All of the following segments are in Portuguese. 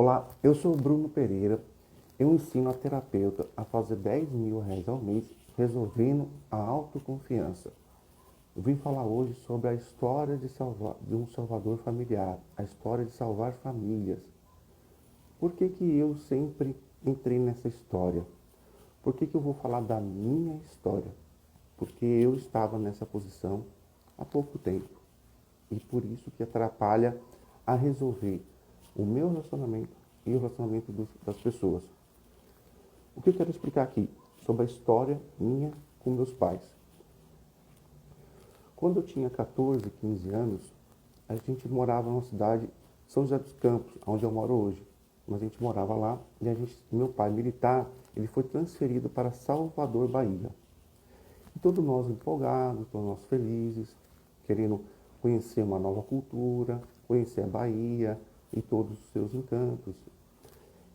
Olá, eu sou o Bruno Pereira. Eu ensino a terapeuta a fazer R$ 10.000 ao mês resolvendo a autoconfiança. Eu vim falar hoje sobre a história de um salvador familiar, a história de salvar famílias. Por que que eu sempre entrei nessa história? Por que que eu vou falar da minha história? Porque eu estava nessa posição há pouco tempo. E por isso que atrapalha a resolver o meu relacionamento e o relacionamento das pessoas. O que eu quero explicar aqui sobre a história minha com meus pais. Quando eu tinha 14, 15 anos, a gente morava numa cidade, São José dos Campos, onde eu moro hoje. Mas a gente morava lá e meu pai militar, ele foi transferido para Salvador, Bahia. E todos nós empolgados, todos nós felizes, querendo conhecer uma nova cultura, conhecer a Bahia e todos os seus encantos.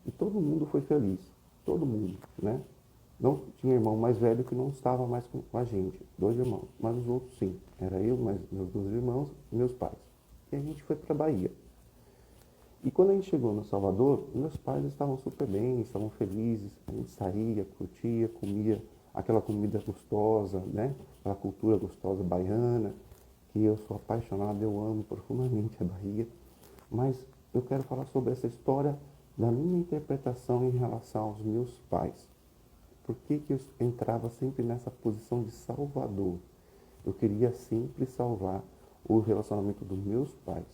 E todo mundo foi feliz, todo mundo, né? Não tinha irmão mais velho que não estava mais com a gente, 2 irmãos, mas os outros sim. Era eu, mais meus 2 irmãos e meus pais. E a gente foi para a Bahia. E quando a gente chegou no Salvador, meus pais estavam super bem, estavam felizes. A gente saía, curtia, comia aquela comida gostosa, né? Aquela cultura gostosa baiana, que eu sou apaixonado, eu amo profundamente a Bahia. Mas eu quero falar sobre essa história da minha interpretação em relação aos meus pais. Por que que eu entrava sempre nessa posição de salvador? Eu queria sempre salvar o relacionamento dos meus pais.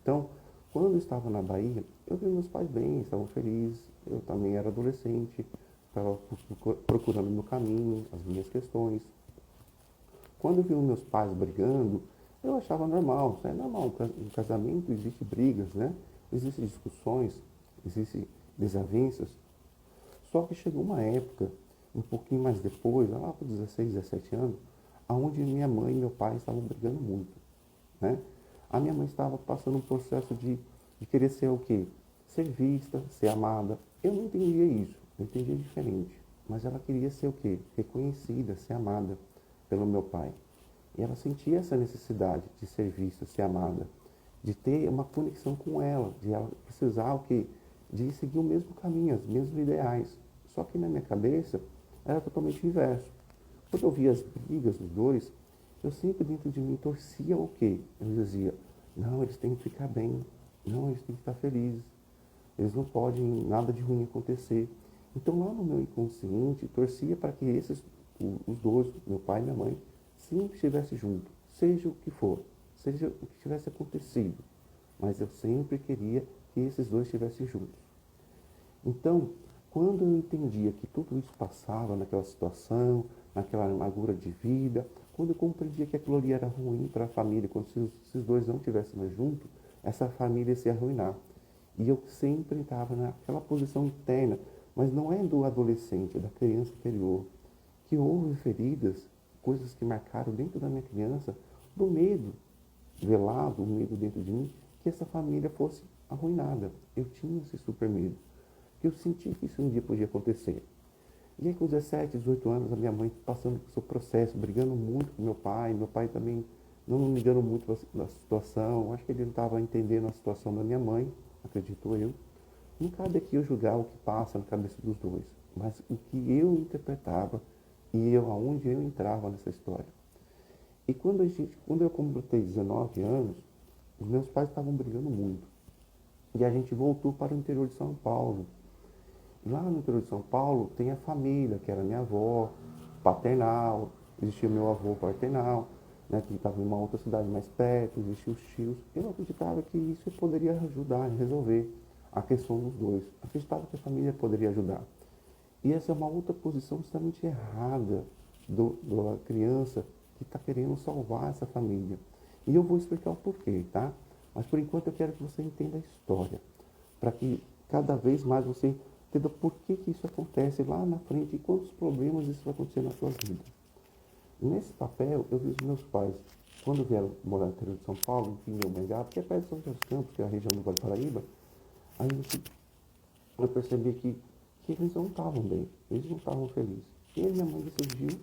Então, quando eu estava na Bahia, eu vi meus pais bem, estavam felizes. Eu também era adolescente, estava procurando meu caminho, as minhas questões. Quando eu vi os meus pais brigando, eu achava normal. Isso é normal, no casamento existe brigas, né? Existem discussões, existem desavenças. Só que chegou uma época, um pouquinho mais depois, lá por 16, 17 anos, onde minha mãe e meu pai estavam brigando muito, né? A minha mãe estava passando um processo de querer ser o quê? Ser vista, ser amada. Eu não entendia isso, eu entendia diferente. Mas ela queria ser o quê? Reconhecida, ser amada pelo meu pai. E ela sentia essa necessidade de ser vista, ser amada, de ter uma conexão com ela, de ela precisar o quê? De seguir o mesmo caminho, os mesmos ideais. Só que na minha cabeça era totalmente inverso. Quando eu via as brigas dos dois, eu sempre dentro de mim torcia o quê? Eu dizia, não, eles têm que ficar bem, não, eles têm que estar felizes, eles não podem nada de ruim acontecer. Então lá no meu inconsciente, torcia para que os dois, meu pai e minha mãe, sempre estivessem juntos, seja o que for, seja o que tivesse acontecido. Mas eu sempre queria que esses dois estivessem juntos. Então, quando eu entendia que tudo isso passava naquela situação, naquela amargura de vida, quando eu compreendia que aquilo ali era ruim para a família, quando esses dois não estivessem mais juntos, essa família ia se arruinar. E eu sempre estava naquela posição interna, mas não é do adolescente, é da criança interior, que houve feridas, coisas que marcaram dentro da minha criança, do medo velado, o medo dentro de mim, que essa família fosse arruinada. Eu tinha esse super medo. Eu senti que isso um dia podia acontecer. E aí com 17, 18 anos, a minha mãe passando por seu processo, brigando muito com meu pai também não me ligando muito da situação. Acho que ele não estava entendendo a situação da minha mãe, acredito eu. Não cabe aqui eu julgar o que passa na cabeça dos dois, mas o que eu interpretava e aonde eu entrava nessa história. E quando eu completei 19 anos, os meus pais estavam brigando muito. E a gente voltou para o interior de São Paulo. Lá no interior de São Paulo tem a família, que era minha avó paternal, existia meu avô paternal, né, que estava em uma outra cidade mais perto, existiam os tios. Eu acreditava que isso poderia ajudar a resolver a questão dos dois. Acreditava que a família poderia ajudar. E essa é uma outra posição extremamente errada da criança que está querendo salvar essa família. E eu vou explicar o porquê, tá? Mas por enquanto eu quero que você entenda a história, para que cada vez mais você entenda por que isso acontece lá na frente e quantos problemas isso vai acontecer na sua vida. Nesse papel, eu vi os meus pais, quando vieram morar no interior de São Paulo, em Pinheiros, que é perto de São José dos Campos, que é a região do Vale do Paraíba, aí eu percebi que eles não estavam bem, eles não estavam felizes. E minha mãe decidiu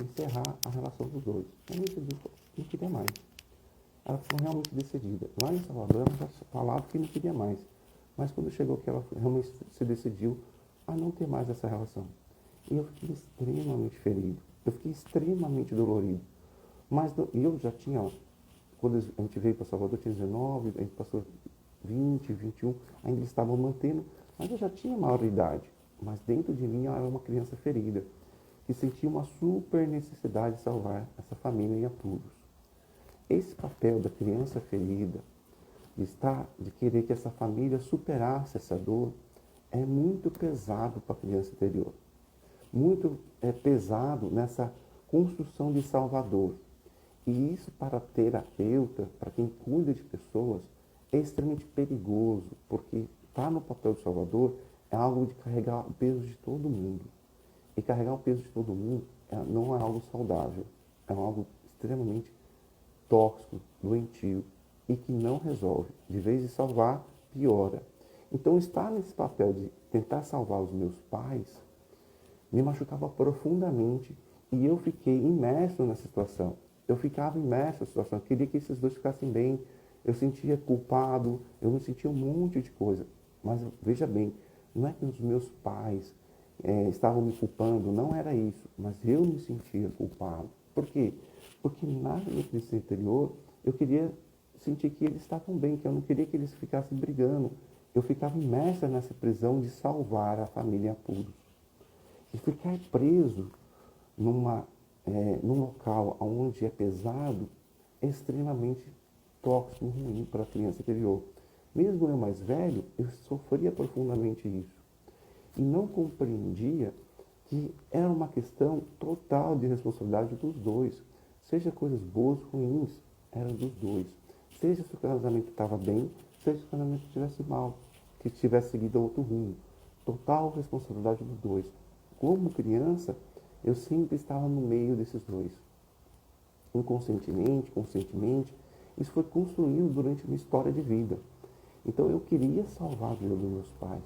encerrar a relação dos dois. Minha mãe decidiu que não queria mais. Ela ficou realmente decidida. Lá em Salvador, ela já falava que não queria mais. Mas quando chegou que ela realmente se decidiu a não ter mais essa relação. E eu fiquei extremamente ferido, eu fiquei extremamente dolorido. Mas eu já tinha, quando a gente veio para Salvador, eu tinha 19, a gente passou 20, 21, ainda eles estavam mantendo, mas eu já tinha maioridade. Mas dentro de mim eu era uma criança ferida, que sentia uma super necessidade de salvar essa família em apuros. Esse papel da criança ferida, de querer que essa família superasse essa dor, é muito pesado para a criança interior. Muito pesado nessa construção de Salvador. E isso para terapeuta, para quem cuida de pessoas, é extremamente perigoso, porque estar no papel de Salvador é algo de carregar o peso de todo mundo. E carregar o peso de todo mundo não é algo saudável, é algo extremamente tóxico, doentio e que não resolve. De vez de salvar, piora. Então, estar nesse papel de tentar salvar os meus pais me machucava profundamente e eu fiquei imerso nessa situação. Eu ficava imerso na situação, eu queria que esses dois ficassem bem, eu sentia culpado, eu me sentia um monte de coisa. Mas veja bem, não é que os meus pais estavam me culpando, não era isso, mas eu me sentia culpado. Por quê? Porque na minha crise interior eu queria sentir que eles estavam bem, que eu não queria que eles ficassem brigando. Eu ficava imersa nessa prisão de salvar a família em apuros. E ficar preso num local onde é pesado é extremamente tóxico e ruim para a criança interior. Mesmo eu mais velho, eu sofria profundamente isso. E não compreendia que era uma questão total de responsabilidade dos dois. Seja coisas boas ou ruins, eram dos dois. Seja se o casamento estava bem, seja se o casamento estivesse mal, que tivesse seguido outro rumo. Total responsabilidade dos dois. Como criança, eu sempre estava no meio desses dois. Inconscientemente, conscientemente, isso foi construído durante a minha história de vida. Então eu queria salvar a vida dos meus pais,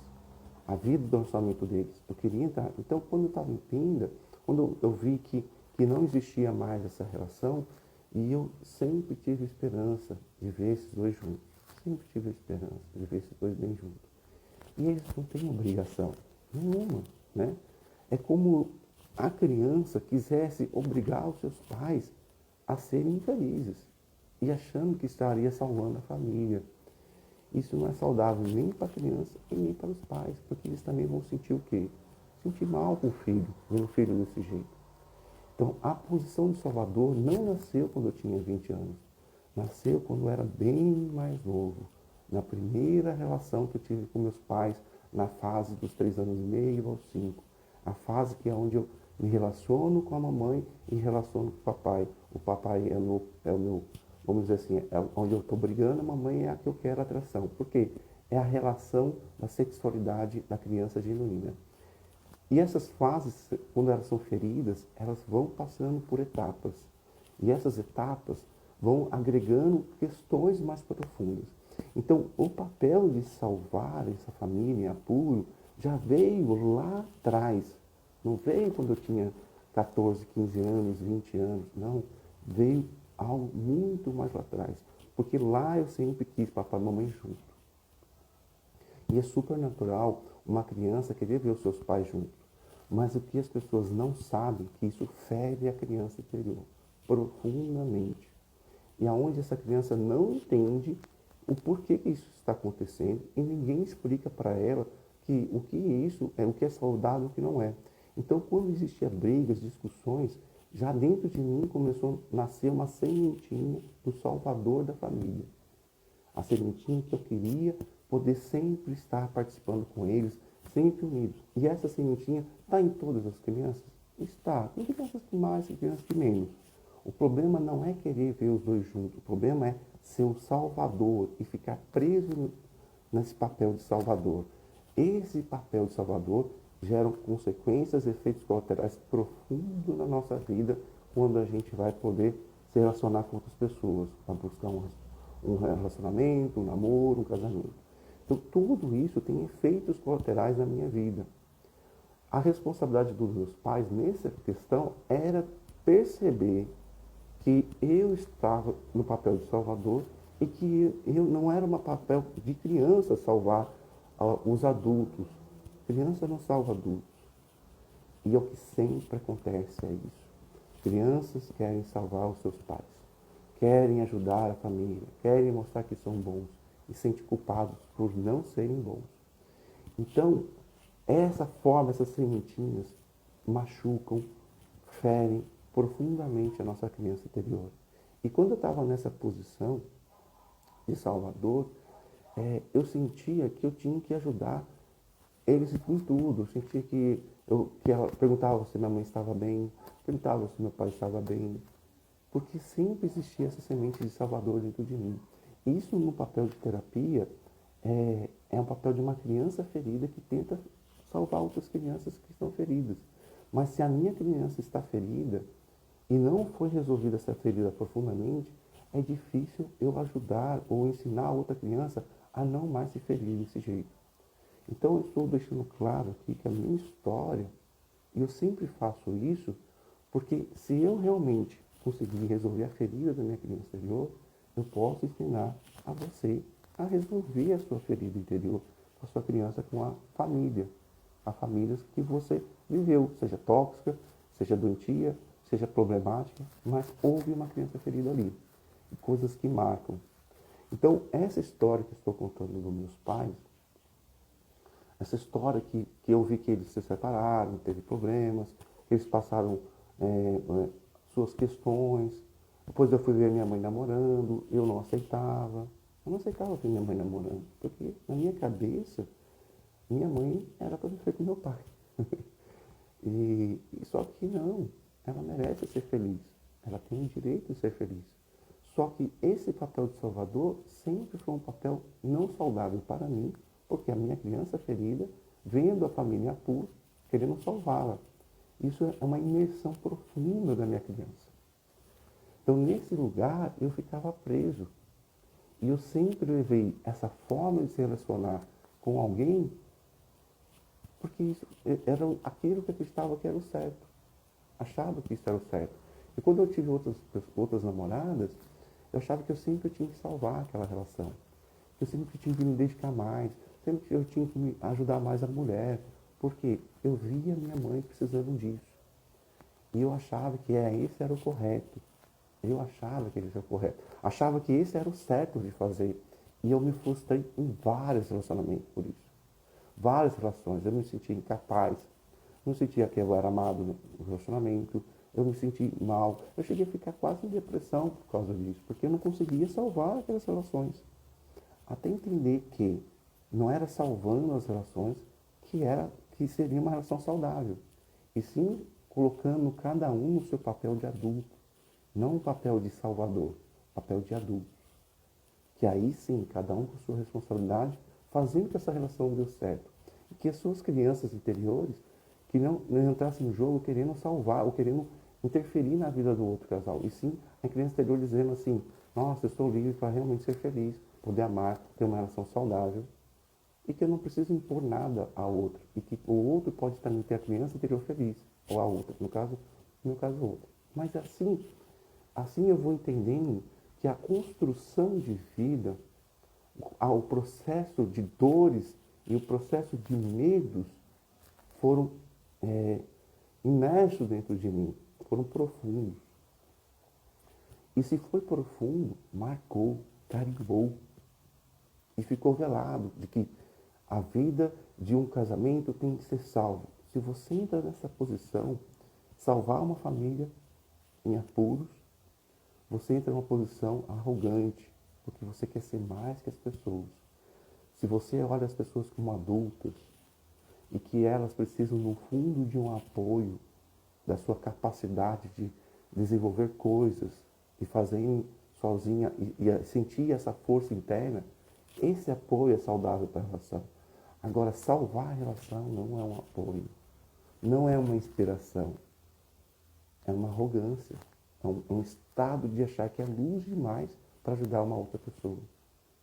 a vida do lançamento deles. Eu queria entrar. Então quando eu estava em Pinda, quando eu vi que não existia mais essa relação, e eu sempre tive esperança de ver esses dois juntos. Sempre tive esperança de ver esses dois bem juntos. E eles não têm obrigação nenhuma, né? É como a criança quisesse obrigar os seus pais a serem infelizes e achando que estaria salvando a família. Isso não é saudável nem para a criança e nem para os pais, porque eles também vão sentir o quê? Sentir mal com o filho, vendo o filho desse jeito. Então, a posição de Salvador não nasceu quando eu tinha 20 anos. Nasceu quando eu era bem mais novo. Na primeira relação que eu tive com meus pais, na fase dos 3 anos e meio aos 5. A fase que é onde eu me relaciono com a mamãe e me relaciono com o papai. O papai é o meu, vamos dizer assim, é onde eu estou brigando, a mamãe é a que eu quero atração. Por quê? É a relação da sexualidade da criança genuína. E essas fases, quando elas são feridas, elas vão passando por etapas. E essas etapas vão agregando questões mais profundas. Então, o papel de salvar essa família em apuro já veio lá atrás. Não veio quando eu tinha 14, 15 anos, 20 anos. Não. Veio algo muito mais lá atrás. Porque lá eu sempre quis papai e mamãe junto. E é super natural uma criança querer ver os seus pais juntos. Mas o que as pessoas não sabem é que isso fere a criança interior profundamente. E aonde essa criança não entende o porquê que isso está acontecendo e ninguém explica para ela que o que isso é, o que é saudável e o que não é. Então, quando existiam brigas, discussões, já dentro de mim começou a nascer uma sementinha do salvador da família. A sementinha que eu queria poder sempre estar participando com eles, sempre unidos. E essa sementinha está em todas as crianças? Está. Tem crianças que mais, tem crianças que menos. O problema não é querer ver os dois juntos. O problema é ser o salvador e ficar preso nesse papel de salvador. Esse papel de salvador gera consequências, efeitos colaterais profundos na nossa vida quando a gente vai poder se relacionar com outras pessoas, para buscar um relacionamento, um namoro, um casamento. Então, tudo isso tem efeitos colaterais na minha vida. A responsabilidade dos meus pais nessa questão era perceber que eu estava no papel de salvador e que eu não era um papel de criança salvar os adultos. Criança não salva adultos. E é o que sempre acontece é isso. Crianças querem salvar os seus pais, querem ajudar a família, querem mostrar que são bons e sentem culpados por não serem bons. Então, essa forma, essas sementinhas machucam, ferem profundamente a nossa criança interior. E quando eu estava nessa posição de Salvador, eu sentia que eu tinha que ajudar eles em tudo. Eu sentia que ela perguntava se minha mãe estava bem, perguntava se meu pai estava bem, porque sempre existia essa semente de Salvador dentro de mim. Isso no papel de terapia é um papel de uma criança ferida que tenta salvar outras crianças que estão feridas. Mas se a minha criança está ferida e não foi resolvida essa ferida profundamente, é difícil eu ajudar ou ensinar a outra criança a não mais se ferir desse jeito. Então eu estou deixando claro aqui que a minha história, e eu sempre faço isso, porque se eu realmente conseguir resolver a ferida da minha criança interior, eu posso ensinar a você a resolver a sua ferida interior com a sua criança, com a família que você viveu, seja tóxica, seja doentia, seja problemática, mas houve uma criança ferida ali, e coisas que marcam. Então, essa história que eu estou contando dos meus pais, essa história que eu vi que eles se separaram, teve problemas, eles passaram suas questões. Depois eu fui ver minha mãe namorando, eu não aceitava. Eu não aceitava ver minha mãe namorando, porque na minha cabeça, minha mãe era para ser com meu pai. Só que não, ela merece ser feliz. Ela tem o direito de ser feliz. Só que esse papel de salvador sempre foi um papel não saudável para mim, porque a minha criança ferida, vendo a família pura, querendo salvá-la. Isso é uma imersão profunda da minha criança. Então, nesse lugar, eu ficava preso. E eu sempre levei essa forma de se relacionar com alguém, porque isso era aquilo que eu acreditava que era o certo. Achava que isso era o certo. E quando eu tive outras namoradas, eu achava que eu sempre tinha que salvar aquela relação. Eu sempre tinha que me dedicar mais. Sempre eu tinha que me ajudar mais a mulher. Porque eu via minha mãe precisando disso. E eu achava que esse era o correto. Eu achava que esse era o correto. Achava que esse era o certo de fazer. E eu me frustrei em vários relacionamentos por isso. Várias relações. Eu me sentia incapaz. Não sentia que eu era amado no relacionamento. Eu me senti mal. Eu cheguei a ficar quase em depressão por causa disso. Porque eu não conseguia salvar aquelas relações. Até entender que não era salvando as relações que seria uma relação saudável. E sim colocando cada um no seu papel de adulto. Não um papel de salvador, papel de adulto. Que aí sim, cada um com sua responsabilidade, fazendo que essa relação dê certo. E que as suas crianças interiores, que não entrassem no jogo querendo salvar ou querendo interferir na vida do outro casal. E sim, a criança interior dizendo assim, nossa, eu estou livre para realmente ser feliz, poder amar, ter uma relação saudável. E que eu não preciso impor nada ao outro. E que o outro pode também ter a criança interior feliz, ou a outra, no meu caso, o outro. Mas assim eu vou entendendo que a construção de vida, o processo de dores e o processo de medos foram imersos dentro de mim, foram profundos. E se foi profundo, marcou, carimbou e ficou velado de que a vida de um casamento tem que ser salvo. Se você entra nessa posição, salvar uma família em apuros, você entra numa posição arrogante, porque você quer ser mais que as pessoas. Se você olha as pessoas como adultas e que elas precisam, no fundo, de um apoio, da sua capacidade de desenvolver coisas e fazerem sozinha e sentir essa força interna, esse apoio é saudável para a relação. Agora, salvar a relação não é um apoio, não é uma inspiração, é uma arrogância, é um estado de achar que é luz demais para ajudar uma outra pessoa.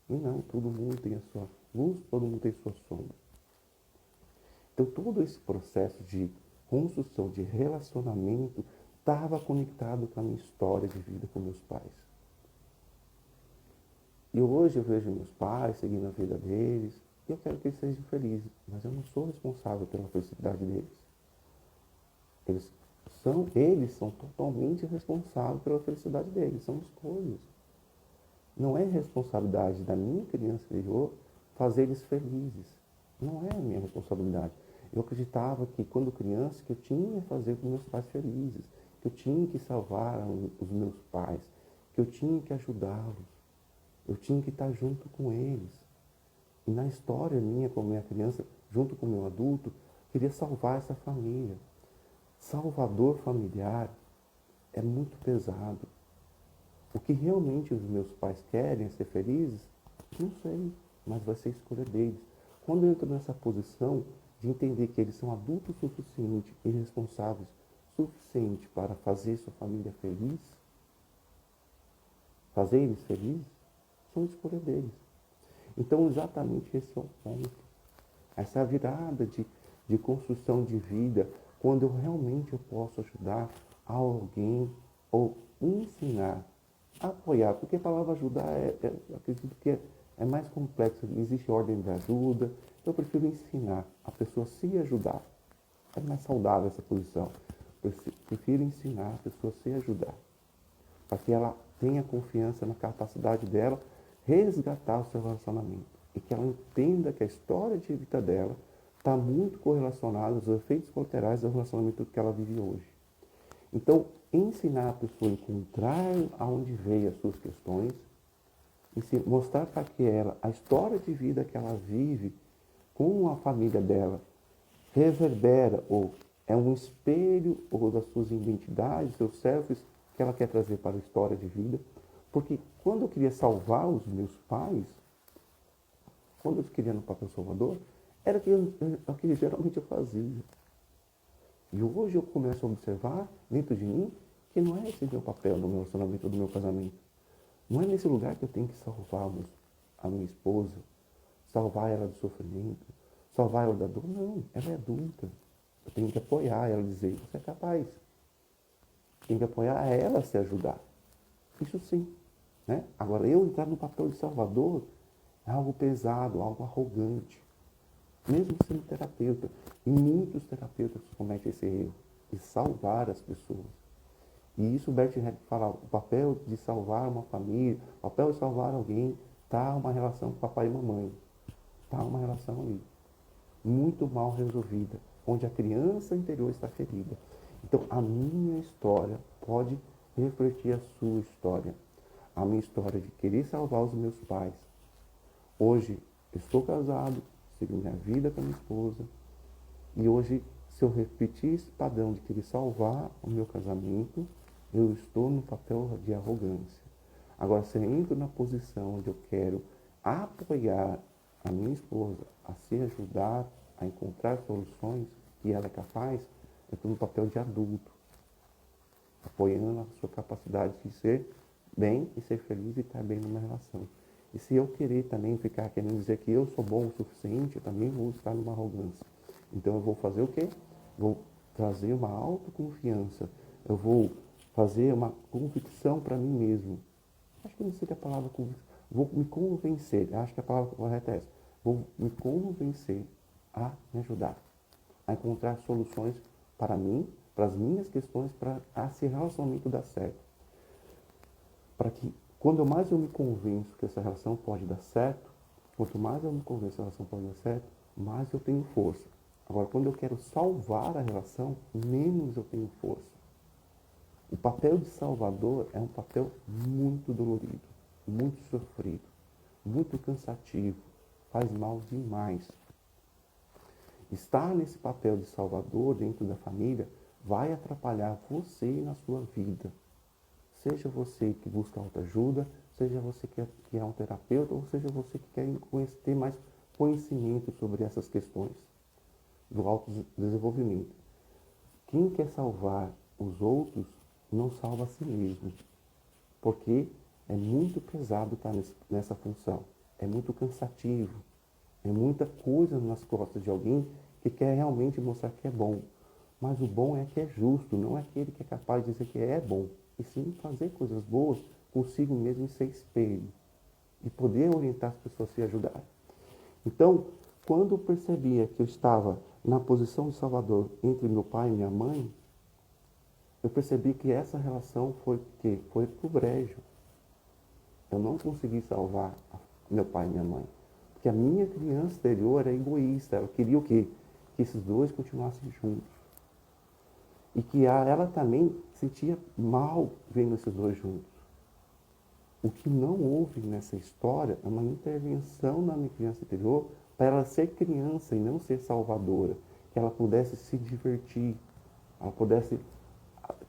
E não, todo mundo tem a sua luz, todo mundo tem a sua sombra. Então, todo esse processo de construção de relacionamento estava conectado com a minha história de vida com meus pais. E hoje eu vejo meus pais seguindo a vida deles, e eu quero que eles sejam felizes, mas eu não sou responsável pela felicidade deles. Eles são totalmente responsáveis pela felicidade deles, são escolhas. Não é responsabilidade da minha criança interior fazer eles felizes. Não é a minha responsabilidade. Eu acreditava que quando criança que eu tinha que fazer os meus pais felizes, que eu tinha que salvar os meus pais, que eu tinha que ajudá-los, eu tinha que estar junto com eles. E na história minha, como minha criança, junto com o meu adulto, queria salvar essa família. Salvador familiar é muito pesado. O que realmente os meus pais querem é ser felizes? Não sei, mas vai ser escolha deles. Quando eu entro nessa posição de entender que eles são adultos suficientes e responsáveis suficiente para fazer sua família feliz, fazer eles felizes, são escolha deles. Então, exatamente esse é o ponto. Essa virada de construção de vida, quando realmente eu posso ajudar alguém ou ensinar, apoiar, porque a palavra ajudar, eu acredito que é mais complexo, existe ordem de ajuda, eu prefiro ensinar a pessoa a se ajudar. É mais saudável essa posição. Eu prefiro ensinar a pessoa a se ajudar, para que ela tenha confiança na capacidade dela resgatar o seu relacionamento e que ela entenda que a história de vida dela está muito correlacionada aos efeitos colaterais do relacionamento que ela vive hoje. Então, ensinar a pessoa a encontrar aonde veio as suas questões, e mostrar para que ela a história de vida que ela vive com a família dela reverbera ou é um espelho ou das suas identidades, seus selfies que ela quer trazer para a história de vida. Porque quando eu queria salvar os meus pais, quando eu queria no papel salvador, era o que geralmente eu fazia. E hoje eu começo a observar dentro de mim que não é esse meu papel no meu relacionamento, do meu casamento. Não é nesse lugar que eu tenho que salvar a minha esposa, salvar ela do sofrimento, salvar ela da dor. Não, ela é adulta. Eu tenho que apoiar ela, dizer, você é capaz. Tem que apoiar ela a se ajudar. Isso sim. Né? Agora, eu entrar no papel de salvador é algo pesado, algo arrogante. Mesmo sendo terapeuta. E muitos terapeutas cometem esse erro de salvar as pessoas. E isso o Bert Hellinger fala, o papel de salvar uma família, o papel de salvar alguém, está uma relação com papai e mamãe. Está uma relação ali. Muito mal resolvida, onde a criança interior está ferida. Então, a minha história pode refletir a sua história. A minha história de querer salvar os meus pais. Hoje, estou casado, sigo minha vida com a minha esposa, e hoje, se eu repetir esse padrão de querer salvar o meu casamento, eu estou no papel de arrogância. Agora, se eu entro na posição onde eu quero apoiar a minha esposa a se ajudar a encontrar soluções que ela é capaz, eu estou no papel de adulto, apoiando a sua capacidade de ser bem e ser feliz e estar bem numa relação. E se eu querer também ficar querendo dizer que eu sou bom o suficiente, eu também vou estar numa arrogância. Então eu vou fazer o quê? Vou trazer uma autoconfiança. Eu vou fazer uma convicção para mim mesmo. Acho que não seria a palavra convicção. Vou me convencer. Acho que a palavra correta é essa. Vou me convencer a me ajudar. A encontrar soluções para mim, para as minhas questões, para esse relacionamento dar certo. Para que, quando mais eu me convenço que essa relação pode dar certo, quanto mais eu me convenço que a relação pode dar certo, mais eu tenho força. Agora, quando eu quero salvar a relação, menos eu tenho força. O papel de salvador é um papel muito dolorido, muito sofrido, muito cansativo, faz mal demais. Estar nesse papel de salvador dentro da família vai atrapalhar você na sua vida. Seja você que busca autoajuda, seja você que é um terapeuta, ou seja você que quer ter mais conhecimento sobre essas questões do autodesenvolvimento. Quem quer salvar os outros não salva a si mesmo, porque é muito pesado estar nessa função, é muito cansativo, é muita coisa nas costas de alguém que quer realmente mostrar que é bom. Mas o bom é que é justo, não é aquele que é capaz de dizer que é bom, e sim fazer coisas boas consigo mesmo e ser espelho, e poder orientar as pessoas a se ajudar. Então, quando eu percebia que eu estava na posição de salvador entre meu pai e minha mãe, eu percebi que essa relação foi pro brejo. Eu não consegui salvar meu pai e minha mãe. Porque a minha criança interior era egoísta. Ela queria o quê? Que esses dois continuassem juntos. E que ela também sentia mal vendo esses dois juntos. O que não houve nessa história é uma intervenção na minha criança interior para ela ser criança e não ser salvadora. Que ela pudesse se divertir, ela pudesse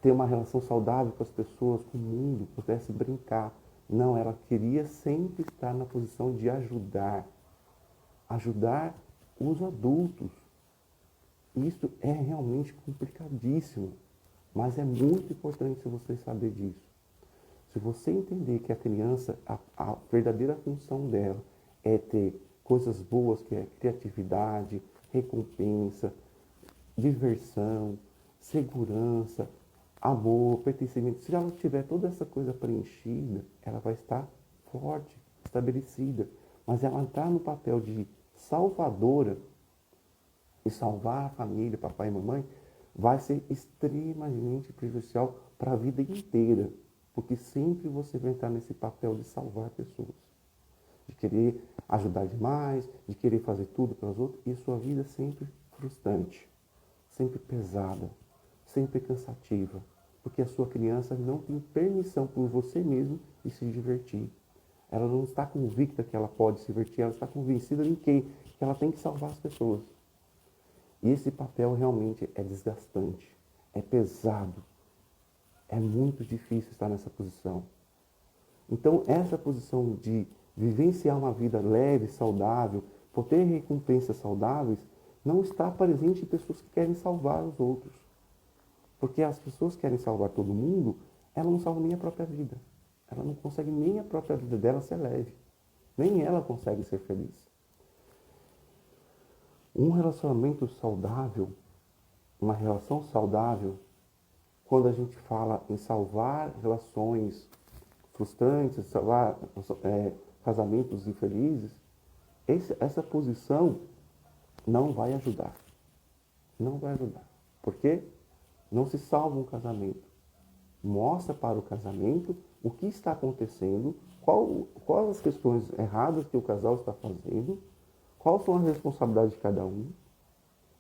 ter uma relação saudável com as pessoas, com o mundo, pudesse brincar. Não, ela queria sempre estar na posição de ajudar. Ajudar os adultos. Isso é realmente complicadíssimo, mas é muito importante você saber disso. Se você entender que a criança, a verdadeira função dela é ter coisas boas, que é criatividade, recompensa, diversão, segurança, amor, pertencimento. Se ela tiver toda essa coisa preenchida, ela vai estar forte, estabelecida. Mas ela entrar no papel de salvadora e salvar a família, papai e mamãe, vai ser extremamente prejudicial para a vida inteira. Porque sempre você vai entrar nesse papel de salvar pessoas. De querer ajudar demais, de querer fazer tudo para os outros. E sua vida é sempre frustrante, sempre pesada, sempre cansativa. Porque a sua criança não tem permissão por você mesmo de se divertir. Ela não está convicta que ela pode se divertir, ela está convencida de quê? Que ela tem que salvar as pessoas. E esse papel realmente é desgastante, é pesado, é muito difícil estar nessa posição. Então, essa posição de vivenciar uma vida leve, saudável, por ter recompensas saudáveis, não está presente em pessoas que querem salvar os outros. Porque as pessoas que querem salvar todo mundo, elas não salvam nem a própria vida. Ela não consegue nem a própria vida dela ser leve. Nem ela consegue ser feliz. Um relacionamento saudável, uma relação saudável, quando a gente fala em salvar relações frustrantes, salvar casamentos infelizes, essa posição não vai ajudar. Não vai ajudar. Por quê? Não se salva um casamento. Mostra para o casamento o que está acontecendo, quais as questões erradas que o casal está fazendo, quais são as responsabilidades de cada um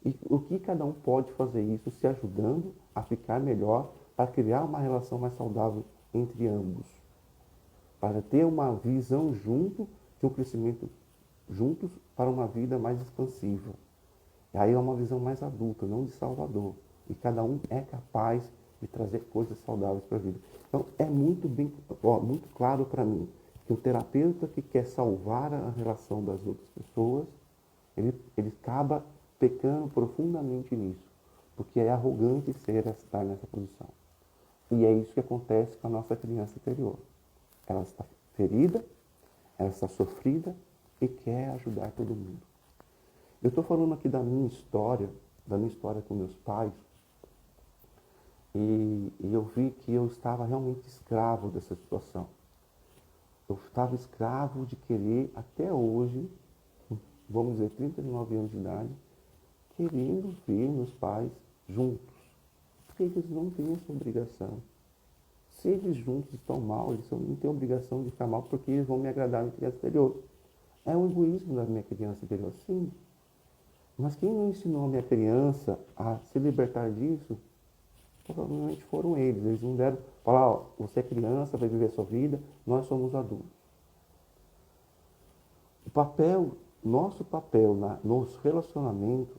e o que cada um pode fazer isso se ajudando a ficar melhor para criar uma relação mais saudável entre ambos. Para ter uma visão junto de um crescimento juntos para uma vida mais expansiva. E aí é uma visão mais adulta, não de salvador. E cada um é capaz de trazer coisas saudáveis para a vida. Então, é muito claro para mim que o terapeuta que quer salvar a relação das outras pessoas, ele acaba pecando profundamente nisso. Porque é arrogante estar nessa posição. E é isso que acontece com a nossa criança interior. Ela está ferida, ela está sofrida e quer ajudar todo mundo. Eu estou falando aqui da minha história com meus pais, e eu vi que eu estava realmente escravo dessa situação. Eu estava escravo de querer, até hoje, vamos dizer, 39 anos de idade, querendo ver meus pais juntos. Porque eles não têm essa obrigação. Se eles juntos estão mal, eles não têm obrigação de ficar mal porque eles vão me agradar na criança interior. É um egoísmo da minha criança interior, sim. Mas quem não ensinou a minha criança a se libertar disso, provavelmente foram eles. Eles não deram falar, ó, você é criança, vai viver a sua vida, nós somos adultos. Nosso papel nos relacionamentos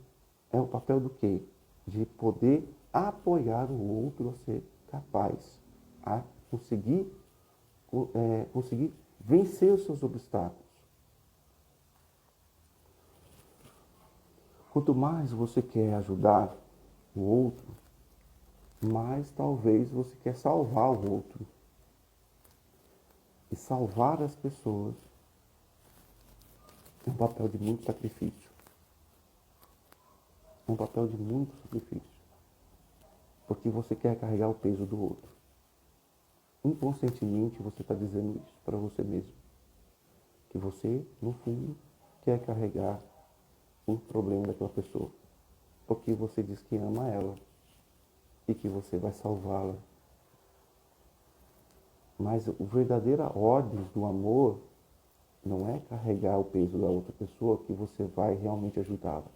é o papel do quê? De poder apoiar o outro a ser capaz, a conseguir vencer os seus obstáculos. Quanto mais você quer ajudar o outro, mais talvez você quer salvar o outro. E salvar as pessoas é um papel de muito sacrifício. É um papel de muito sacrifício. Porque você quer carregar o peso do outro. Inconscientemente você está dizendo isso para você mesmo. Que você, no fundo, quer carregar o problema daquela pessoa. Porque você diz que ama ela e que você vai salvá-la. Mas a verdadeira ordem do amor não é carregar o peso da outra pessoa que você vai realmente ajudá-la.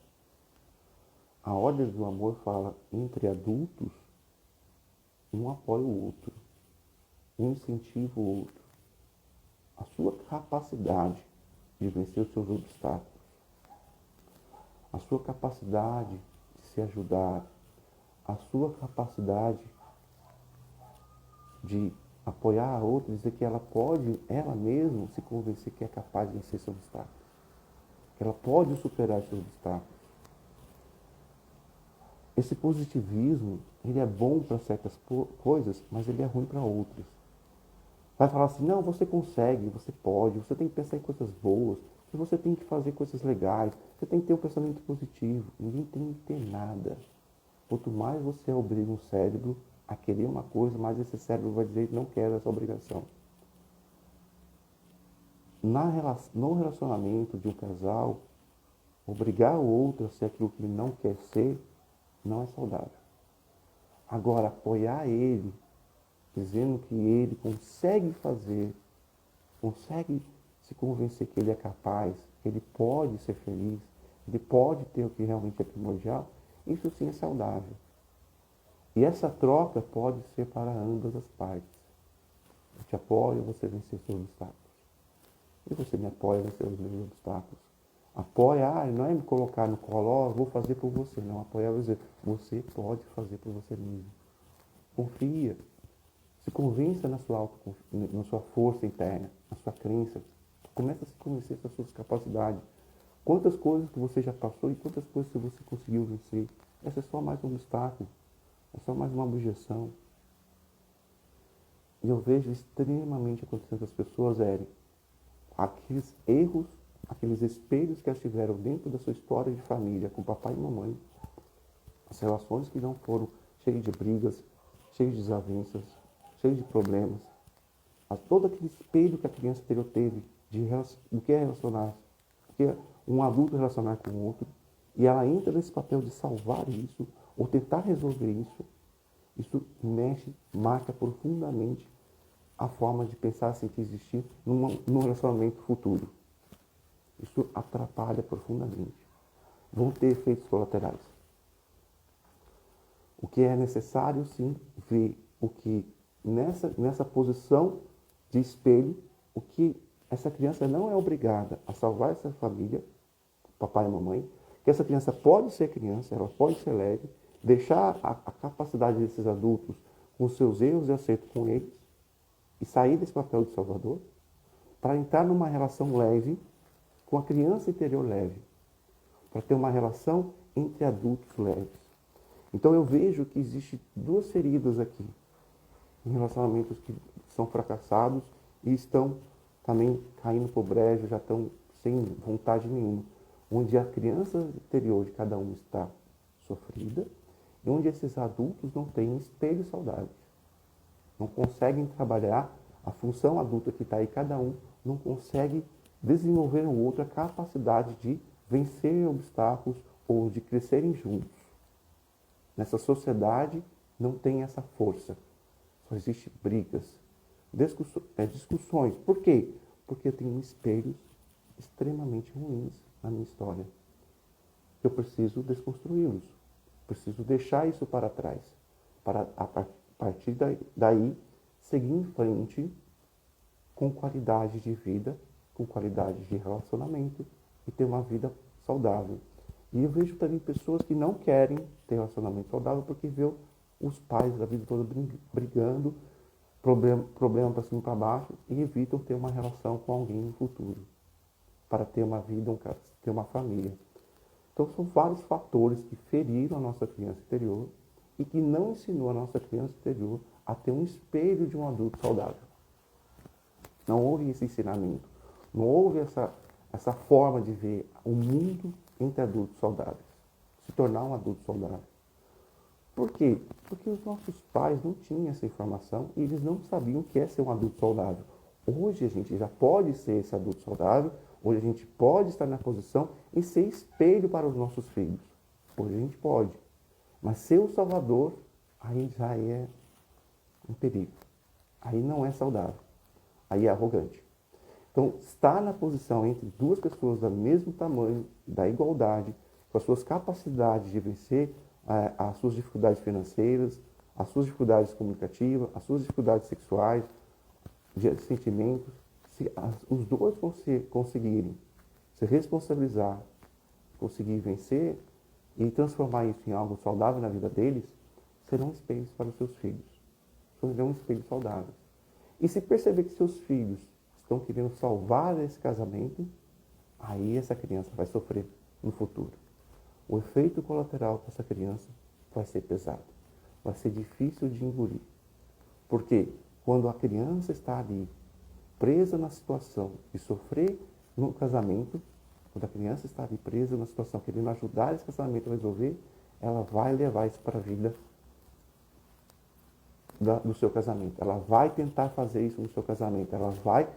A ordem do amor fala entre adultos, um apoia o outro, um incentiva o outro. A sua capacidade de vencer os seus obstáculos, a sua capacidade de se ajudar, a sua capacidade de apoiar a outra, dizer que ela pode, ela mesma, se convencer que é capaz de vencer seus obstáculos, que ela pode superar seus obstáculos. Esse positivismo, ele é bom para certas coisas, mas ele é ruim para outras. Vai falar assim, não, você consegue, você pode, você tem que pensar em coisas boas, que você tem que fazer coisas legais, você tem que ter um pensamento positivo. Ninguém tem que ter nada. Quanto mais você obriga um cérebro a querer uma coisa, mais esse cérebro vai dizer, não quero essa obrigação. No relacionamento de um casal, obrigar o outro a ser aquilo que ele não quer ser, não é saudável. Agora, apoiar ele, dizendo que ele consegue fazer, consegue se convencer que ele é capaz, que ele pode ser feliz, ele pode ter o que realmente é primordial, isso sim é saudável. E essa troca pode ser para ambas as partes. Eu te apoio, você vencer seus obstáculos. E você me apoia a vencer os meus obstáculos. Apoia, não é me colocar no colo, vou fazer por você. Não, apoiar é dizer, você pode fazer por você mesmo. Confia. Se convença na sua força interna, na sua crença. Comece a se convencer das suas capacidades. Quantas coisas que você já passou e quantas coisas que você conseguiu vencer. Essa é só mais um obstáculo. É só mais uma objeção. E eu vejo extremamente acontecendo com as pessoas, aqueles erros, aqueles espelhos que elas tiveram dentro da sua história de família, com papai e mamãe, as relações que não foram cheias de brigas, cheias de desavenças, cheias de problemas, todo aquele espelho que a criança anterior teve do que é relacionar, do que é um adulto relacionar com o outro, e ela entra nesse papel de salvar isso, ou tentar resolver isso mexe, marca profundamente a forma de pensar assim que existir num relacionamento futuro. Isso atrapalha profundamente. Vão ter efeitos colaterais. O que é necessário, sim, ver o que nessa posição de espelho, o que essa criança não é obrigada a salvar essa família, papai e mamãe, que essa criança pode ser criança, ela pode ser leve, deixar a capacidade desses adultos com seus erros e acertos com eles, e sair desse papel de salvador, para entrar numa relação leve, com a criança interior leve, para ter uma relação entre adultos leves. Então eu vejo que existem duas feridas aqui, em relacionamentos que são fracassados e estão também caindo por brejo, já estão sem vontade nenhuma, onde a criança interior de cada um está sofrida e onde esses adultos não têm espelhos saudáveis. Não conseguem trabalhar a função adulta que está aí, cada um não consegue desenvolver no outro a capacidade de vencer obstáculos ou de crescerem juntos. Nessa sociedade não tem essa força, só existem brigas, discussões. Por quê? Porque eu tenho espelhos extremamente ruins na minha história. Eu preciso desconstruí-los, preciso deixar isso para trás, para a partir daí seguir em frente com qualidade de vida, com qualidade de relacionamento e ter uma vida saudável. E eu vejo também pessoas que não querem ter relacionamento saudável porque vê os pais a vida toda brigando, problema para cima e para baixo, e evitam ter uma relação com alguém no futuro, para ter uma vida, ter uma família. Então são vários fatores que feriram a nossa criança interior e que não ensinou a nossa criança interior a ter um espelho de um adulto saudável. Não houve esse ensinamento, não houve essa forma de ver o mundo entre adultos saudáveis, se tornar um adulto saudável. Por quê? Porque os nossos pais não tinham essa informação e eles não sabiam o que é ser um adulto saudável. Hoje a gente já pode ser esse adulto saudável, Hoje a gente pode estar na posição e ser espelho para os nossos filhos. Hoje a gente pode. Mas ser o salvador, aí já é um perigo. Aí não é saudável. Aí é arrogante. Então, estar na posição entre duas pessoas do mesmo tamanho, da igualdade, com as suas capacidades de vencer as suas dificuldades financeiras, as suas dificuldades comunicativas, as suas dificuldades sexuais, de sentimentos, se os dois conseguirem se responsabilizar, conseguir vencer e transformar isso em algo saudável na vida deles, serão espelhos para os seus filhos. Serão espelhos saudáveis. E se perceber que seus filhos estão querendo salvar esse casamento, aí essa criança vai sofrer no futuro. O efeito colateral para essa criança vai ser pesado. Vai ser difícil de engolir. Porque quando a criança está ali, presa na situação de sofrer no casamento, quando a criança está ali presa na situação, querendo ajudar esse casamento a resolver, ela vai levar isso para a vida do seu casamento. Ela vai tentar fazer isso no seu casamento. Ela vai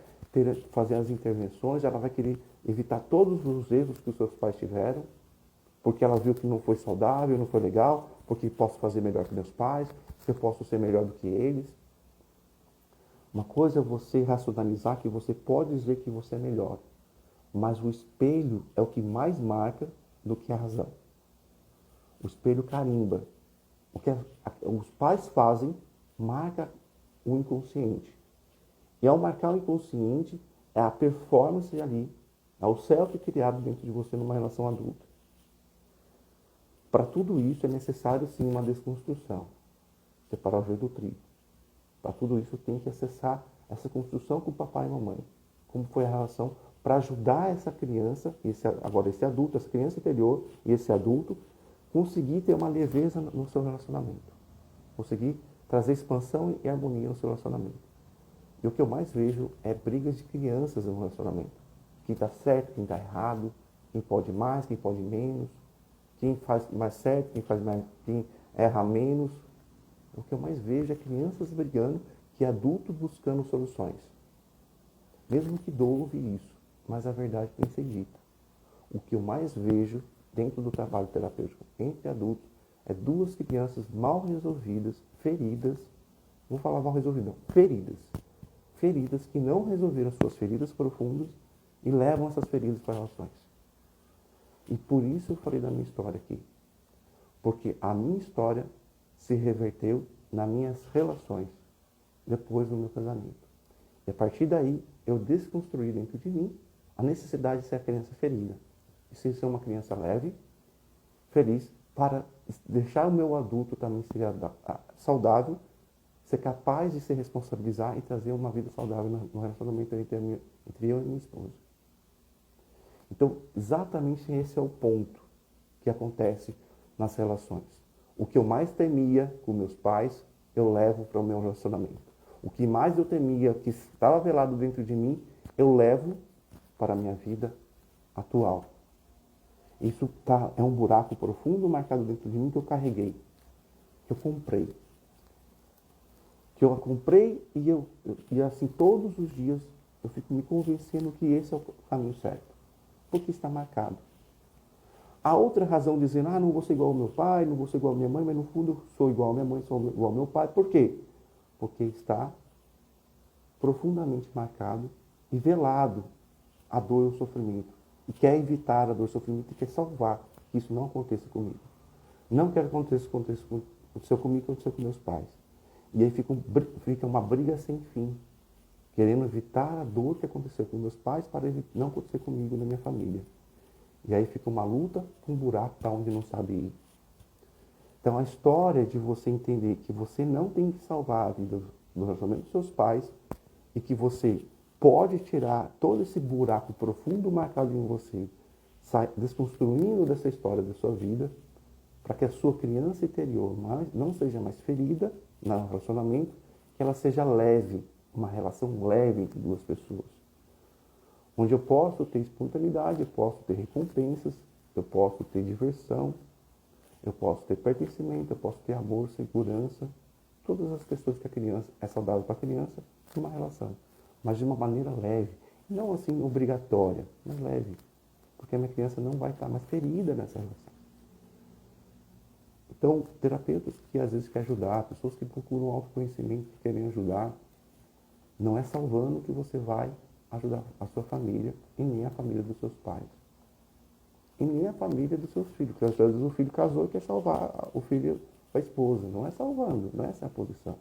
fazer as intervenções, ela vai querer evitar todos os erros que os seus pais tiveram, porque ela viu que não foi saudável, não foi legal, porque posso fazer melhor que meus pais, porque eu posso ser melhor do que eles. Uma coisa é você racionalizar que você pode dizer que você é melhor, mas o espelho é o que mais marca do que a razão. O espelho carimba. O que os pais fazem marca o inconsciente. E ao marcar o inconsciente, é a performance ali, é o self criado dentro de você numa relação adulta. Para tudo isso é necessário sim uma desconstrução, separar o joio do trigo. Para tudo isso tem que acessar essa construção com o papai e mamãe. Como foi a relação para ajudar essa criança, agora esse adulto, essa criança interior e esse adulto, conseguir ter uma leveza no seu relacionamento. Conseguir trazer expansão e harmonia no seu relacionamento. E o que eu mais vejo é brigas de crianças no relacionamento. Quem está certo, quem está errado, quem pode mais, quem pode menos, quem faz mais certo, quem erra menos. O que eu mais vejo é crianças brigando que adultos buscando soluções. Mesmo que doa ouvir isso, mas a verdade tem que ser dita. O que eu mais vejo dentro do trabalho terapêutico entre adultos é duas crianças mal resolvidas, feridas, não vou falar mal resolvidas, não, feridas que não resolveram suas feridas profundas e levam essas feridas para relações. E por isso eu falei da minha história aqui. Porque a minha história se reverteu nas minhas relações depois do meu casamento. E a partir daí, eu desconstruí dentro de mim a necessidade de ser a criança ferida. E ser uma criança leve, feliz, para deixar o meu adulto também ser saudável, ser capaz de se responsabilizar e trazer uma vida saudável no relacionamento entre eu e minha esposa. Então, exatamente esse é o ponto que acontece nas relações. O que eu mais temia com meus pais, eu levo para o meu relacionamento. O que mais eu temia, que estava velado dentro de mim, eu levo para a minha vida atual. Isso é um buraco profundo marcado dentro de mim que eu carreguei, que eu comprei. Que eu comprei e assim todos os dias eu fico me convencendo que esse é o caminho certo. Porque está marcado. A outra razão dizendo, não vou ser igual ao meu pai, não vou ser igual à minha mãe, mas no fundo eu sou igual à minha mãe, sou igual ao meu pai. Por quê? Porque está profundamente marcado e velado a dor e o sofrimento. E quer evitar a dor e o sofrimento e quer salvar que isso não aconteça comigo. Não quero que aconteceu comigo, aconteceu com meus pais. E aí fica uma briga sem fim, querendo evitar a dor que aconteceu com meus pais para não acontecer comigo e na minha família. E aí fica uma luta com um buraco para onde não sabe ir. Então a história de você entender que você não tem que salvar a vida do relacionamento dos seus pais e que você pode tirar todo esse buraco profundo marcado em você, desconstruindo dessa história da sua vida, para que a sua criança interior não seja mais ferida no relacionamento, que ela seja leve, uma relação leve entre duas pessoas. Onde eu posso ter espontaneidade, eu posso ter recompensas, eu posso ter diversão, eu posso ter pertencimento, eu posso ter amor, segurança, todas as questões que a criança é saudável para a criança numa relação, mas de uma maneira leve Não assim obrigatória, mas leve. Porque a minha criança não vai estar mais ferida nessa relação. Então, terapeutas que às vezes querem ajudar, pessoas que procuram autoconhecimento, que querem ajudar, não é salvando que você vai ajudar a sua família e nem a família dos seus pais. E nem a família dos seus filhos. Porque às vezes o filho casou e quer salvar o filho da esposa. Não é salvando, não é essa a posição.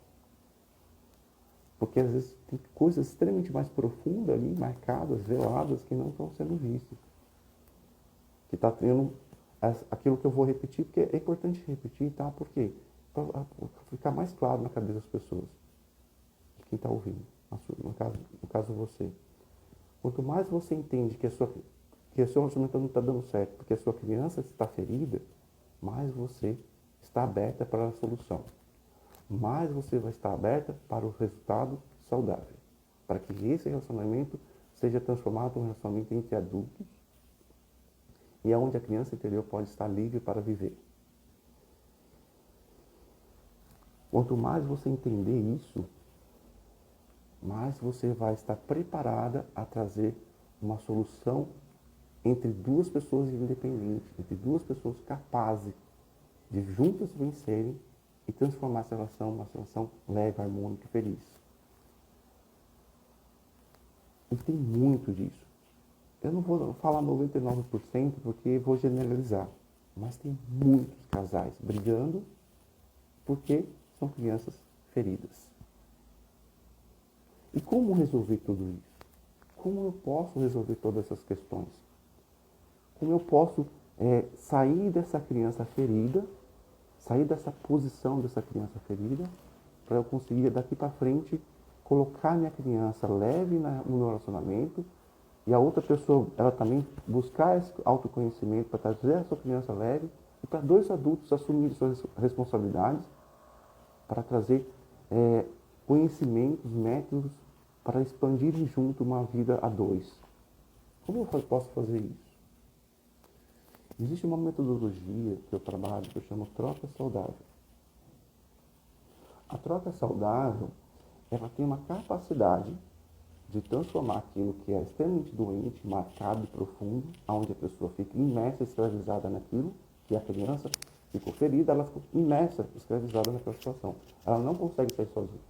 Porque às vezes tem coisas extremamente mais profundas ali, marcadas, veladas, que não estão sendo vistas. Que está tendo aquilo que eu vou repetir, porque é importante repetir, tá? Por quê? Para ficar mais claro na cabeça das pessoas, de quem está ouvindo. No caso você. Quanto mais você entende que o seu relacionamento não está dando certo, porque a sua criança está ferida, mais você está aberta para a solução. Mais você vai estar aberta para o resultado saudável. Para que esse relacionamento seja transformado em um relacionamento entre adultos e onde a criança interior pode estar livre para viver. Quanto mais você entender isso, mais você vai estar preparada a trazer uma solução entre duas pessoas independentes, entre duas pessoas capazes de juntas vencerem e transformar essa relação em uma relação leve, harmônica e feliz. E tem muito disso. Eu não vou falar 99% porque vou generalizar, mas tem muitos casais brigando porque são crianças feridas. E como resolver tudo isso? Como eu posso resolver todas essas questões? Como eu posso sair dessa criança ferida, sair dessa posição dessa criança ferida, para eu conseguir daqui para frente colocar minha criança leve no meu relacionamento e a outra pessoa, ela também buscar esse autoconhecimento para trazer a sua criança leve e para dois adultos assumirem suas responsabilidades para trazer conhecimentos, métodos para expandirem junto uma vida a dois. Como eu posso fazer isso? Existe uma metodologia que eu trabalho que eu chamo troca saudável. A troca saudável, ela tem uma capacidade de transformar aquilo que é extremamente doente, marcado e profundo, onde a pessoa fica imersa, escravizada naquilo, que a criança ficou ferida, ela ficou imersa, escravizada naquela situação. Ela não consegue sair sozinha,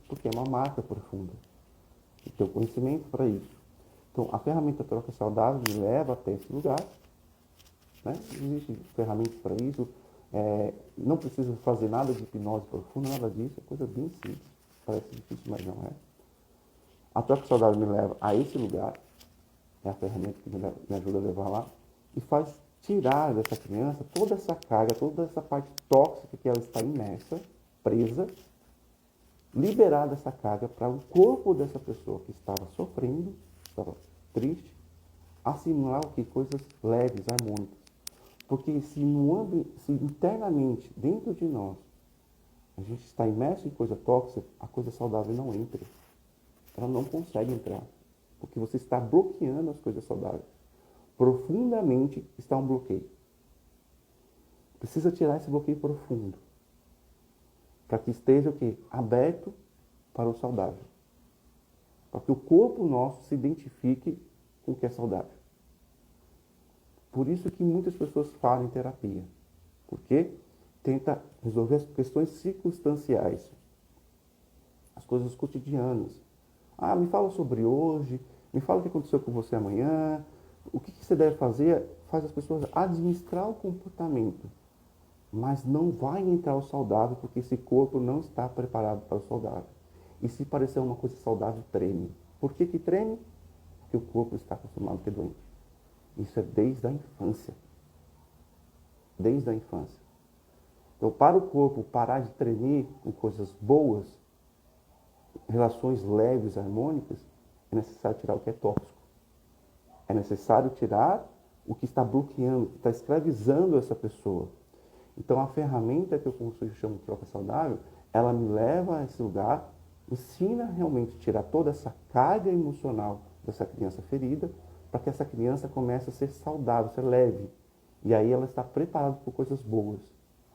porque é uma marca profunda. E ter o conhecimento para isso. Então, a ferramenta troca saudável me leva até esse lugar, né? Existem ferramentas para isso, não precisa fazer nada de hipnose profunda, nada disso, é coisa bem simples. Parece difícil, mas não é. A troca saudável me leva a esse lugar, é a ferramenta que me ajuda a levar lá, e faz tirar dessa criança toda essa carga, toda essa parte tóxica que ela está imersa, presa, liberar dessa carga para o corpo dessa pessoa que estava sofrendo, estava triste, assimilar o que? Coisas leves, harmônicas. Porque se internamente, dentro de nós, a gente está imerso em coisa tóxica, a coisa saudável não entra. Ela não consegue entrar. Porque você está bloqueando as coisas saudáveis. Profundamente está um bloqueio. Precisa tirar esse bloqueio profundo. Para que esteja o quê? Aberto para o saudável. Para que o corpo nosso se identifique com o que é saudável. Por isso que muitas pessoas falam em terapia. Porque tenta resolver as questões circunstanciais. As coisas cotidianas. Ah, me fala sobre hoje, me fala o que aconteceu com você amanhã. O que você deve fazer? Faz as pessoas administrar o comportamento. Mas não vai entrar o saudável porque esse corpo não está preparado para o saudável. E se parecer uma coisa saudável, treme. Por que treme? Porque o corpo está acostumado a ter doente. Isso é desde a infância. Desde a infância. Então, para o corpo parar de tremer com coisas boas, relações leves, harmônicas, é necessário tirar o que é tóxico. É necessário tirar o que está bloqueando, que está escravizando essa pessoa. Então, a ferramenta que eu chamo de troca saudável, ela me leva a esse lugar, ensina realmente a tirar toda essa carga emocional dessa criança ferida, para que essa criança comece a ser saudável, ser leve. E aí ela está preparada por coisas boas.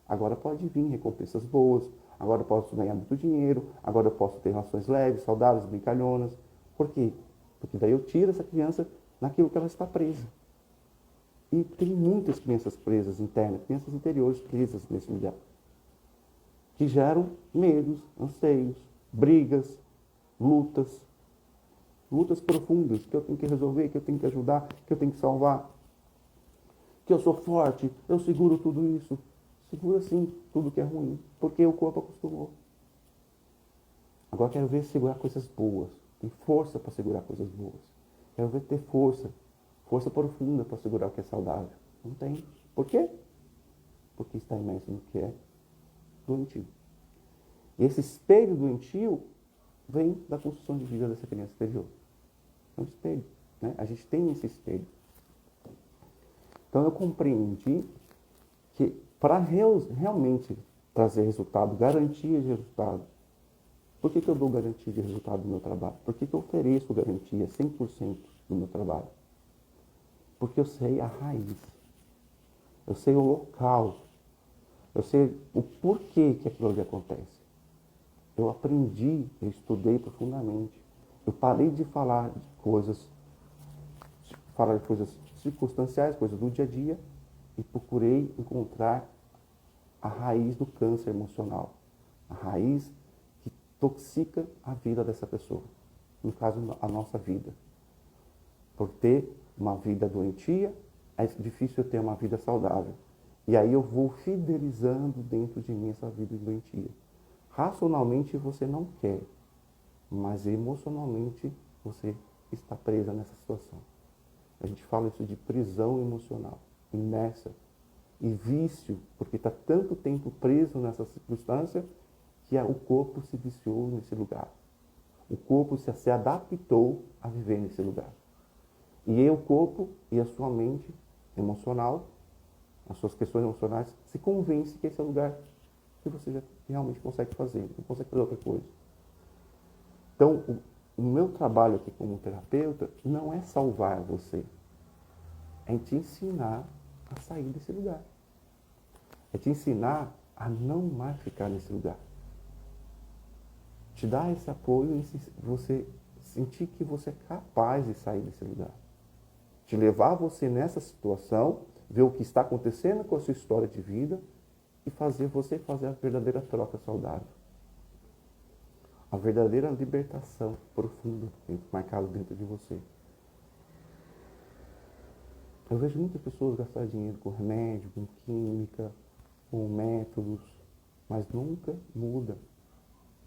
Agora pode vir recompensas boas, agora eu posso ganhar muito dinheiro, agora eu posso ter relações leves, saudáveis, brincalhonas. Por quê? Porque daí eu tiro essa criança naquilo que ela está presa. E tem muitas crianças presas internas, crianças interiores presas nesse lugar, que geram medos, anseios, brigas, lutas, lutas profundas que eu tenho que resolver, que eu tenho que ajudar, que eu tenho que salvar, que eu sou forte, eu seguro tudo isso. Segura sim tudo que é ruim, porque o corpo acostumou. Agora quero ver segurar coisas boas. Tem força para segurar coisas boas. Quero ver ter força, força profunda para segurar o que é saudável. Não tem. Por quê? Porque está imerso no que é doentio. E esse espelho doentio vem da construção de vida dessa criança exterior. É um espelho, né? A gente tem esse espelho. Então eu compreendi que para realmente trazer resultado, garantia de resultado, por que eu dou garantia de resultado do meu trabalho? Por que eu ofereço garantia 100% do meu trabalho? Porque eu sei a raiz, eu sei o local, eu sei o porquê que aquilo ali acontece. Eu aprendi, eu estudei profundamente. Eu parei de falar de coisas circunstanciais, coisas do dia a dia, e procurei encontrar a raiz do câncer emocional, a raiz que toxica a vida dessa pessoa, no caso, a nossa vida. Por ter uma vida doentia, é difícil eu ter uma vida saudável. E aí eu vou fidelizando dentro de mim essa vida doentia. Racionalmente você não quer, mas emocionalmente você está presa nessa situação. A gente fala isso de prisão emocional, inércia e vício, porque está tanto tempo preso nessa circunstância que o corpo se viciou nesse lugar. O corpo se adaptou a viver nesse lugar. E aí o corpo e a sua mente emocional, as suas questões emocionais, se convence que esse é o lugar que você já realmente consegue fazer, não consegue fazer outra coisa. Então, o meu trabalho aqui como terapeuta não é salvar você, é te ensinar a sair desse lugar. É te ensinar a não mais ficar nesse lugar. Te dar esse apoio e você sentir que você é capaz de sair desse lugar. Te levar você nessa situação, ver o que está acontecendo com a sua história de vida e fazer você fazer a verdadeira troca saudável. A verdadeira libertação profunda marcada dentro de você. Eu vejo muitas pessoas gastar dinheiro com remédio, com química, com métodos, mas nunca muda.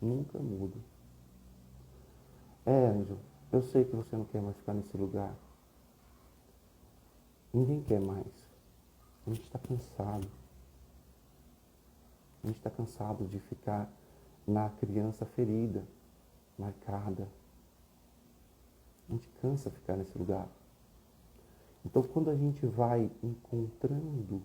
Nunca muda. Ângelo, eu sei que você não quer mais ficar nesse lugar. Ninguém quer mais. A gente está cansado. A gente está cansado de ficar na criança ferida, marcada. A gente cansa de ficar nesse lugar. Então, quando a gente vai encontrando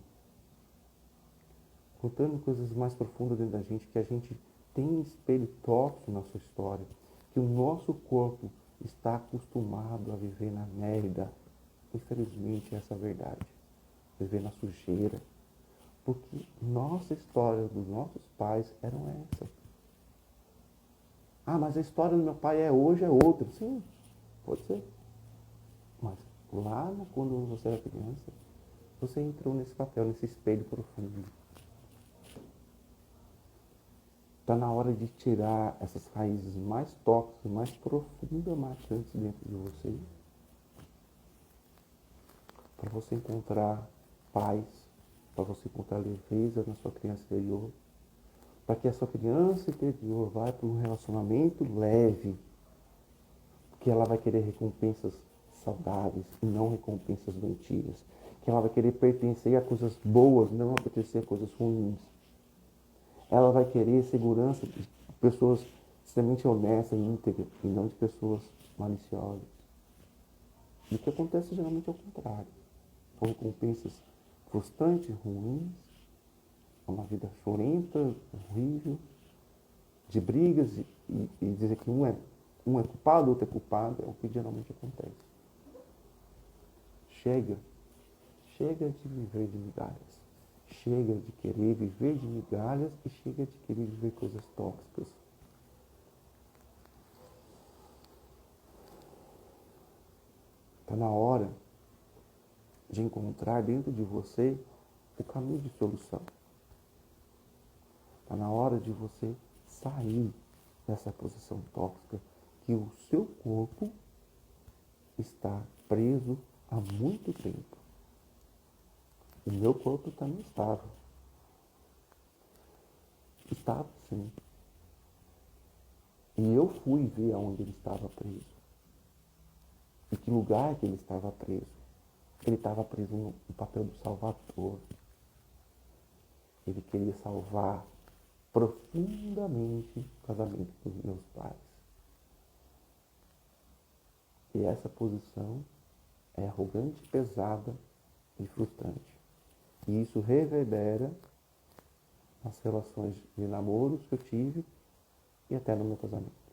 coisas mais profundas dentro da gente, que a gente tem um espelho tóxico na sua história, que o nosso corpo está acostumado a viver na merda. Infelizmente, essa é a verdade. Viver na sujeira. Porque nossa história dos nossos pais eram essa. Ah, mas a história do meu pai hoje é outra. Sim, pode ser. Mas lá, quando você era criança, você entrou nesse papel, nesse espelho profundo. Está na hora de tirar essas raízes mais tóxicas, mais profundas, marcantes dentro de você. Para você encontrar paz, para você encontrar leveza na sua criança interior. Para que a sua criança interior vá para um relacionamento leve. Que ela vai querer recompensas saudáveis e não recompensas doentias. Que ela vai querer pertencer a coisas boas, não a pertencer a coisas ruins. Ela vai querer segurança de pessoas extremamente honestas e íntegras, e não de pessoas maliciosas. E o que acontece geralmente é o contrário. São recompensas frustrantes, ruins, uma vida chorenta, horrível, de brigas e dizer que um é culpado, outro é culpado, é o que geralmente acontece. Chega de viver de migalhas. Chega de querer viver de migalhas e chega de querer viver coisas tóxicas. Está na hora de encontrar dentro de você o caminho de solução. Está na hora de você sair dessa posição tóxica que o seu corpo está preso há muito tempo. O meu corpo também estava. Estava, sim. E eu fui ver aonde ele estava preso. Em que lugar que ele estava preso. Ele estava preso no papel do salvador. Ele queria salvar profundamente o casamento dos meus pais. E essa posição é arrogante, pesada e frustrante. E isso reverbera nas relações de namoros que eu tive e até no meu casamento.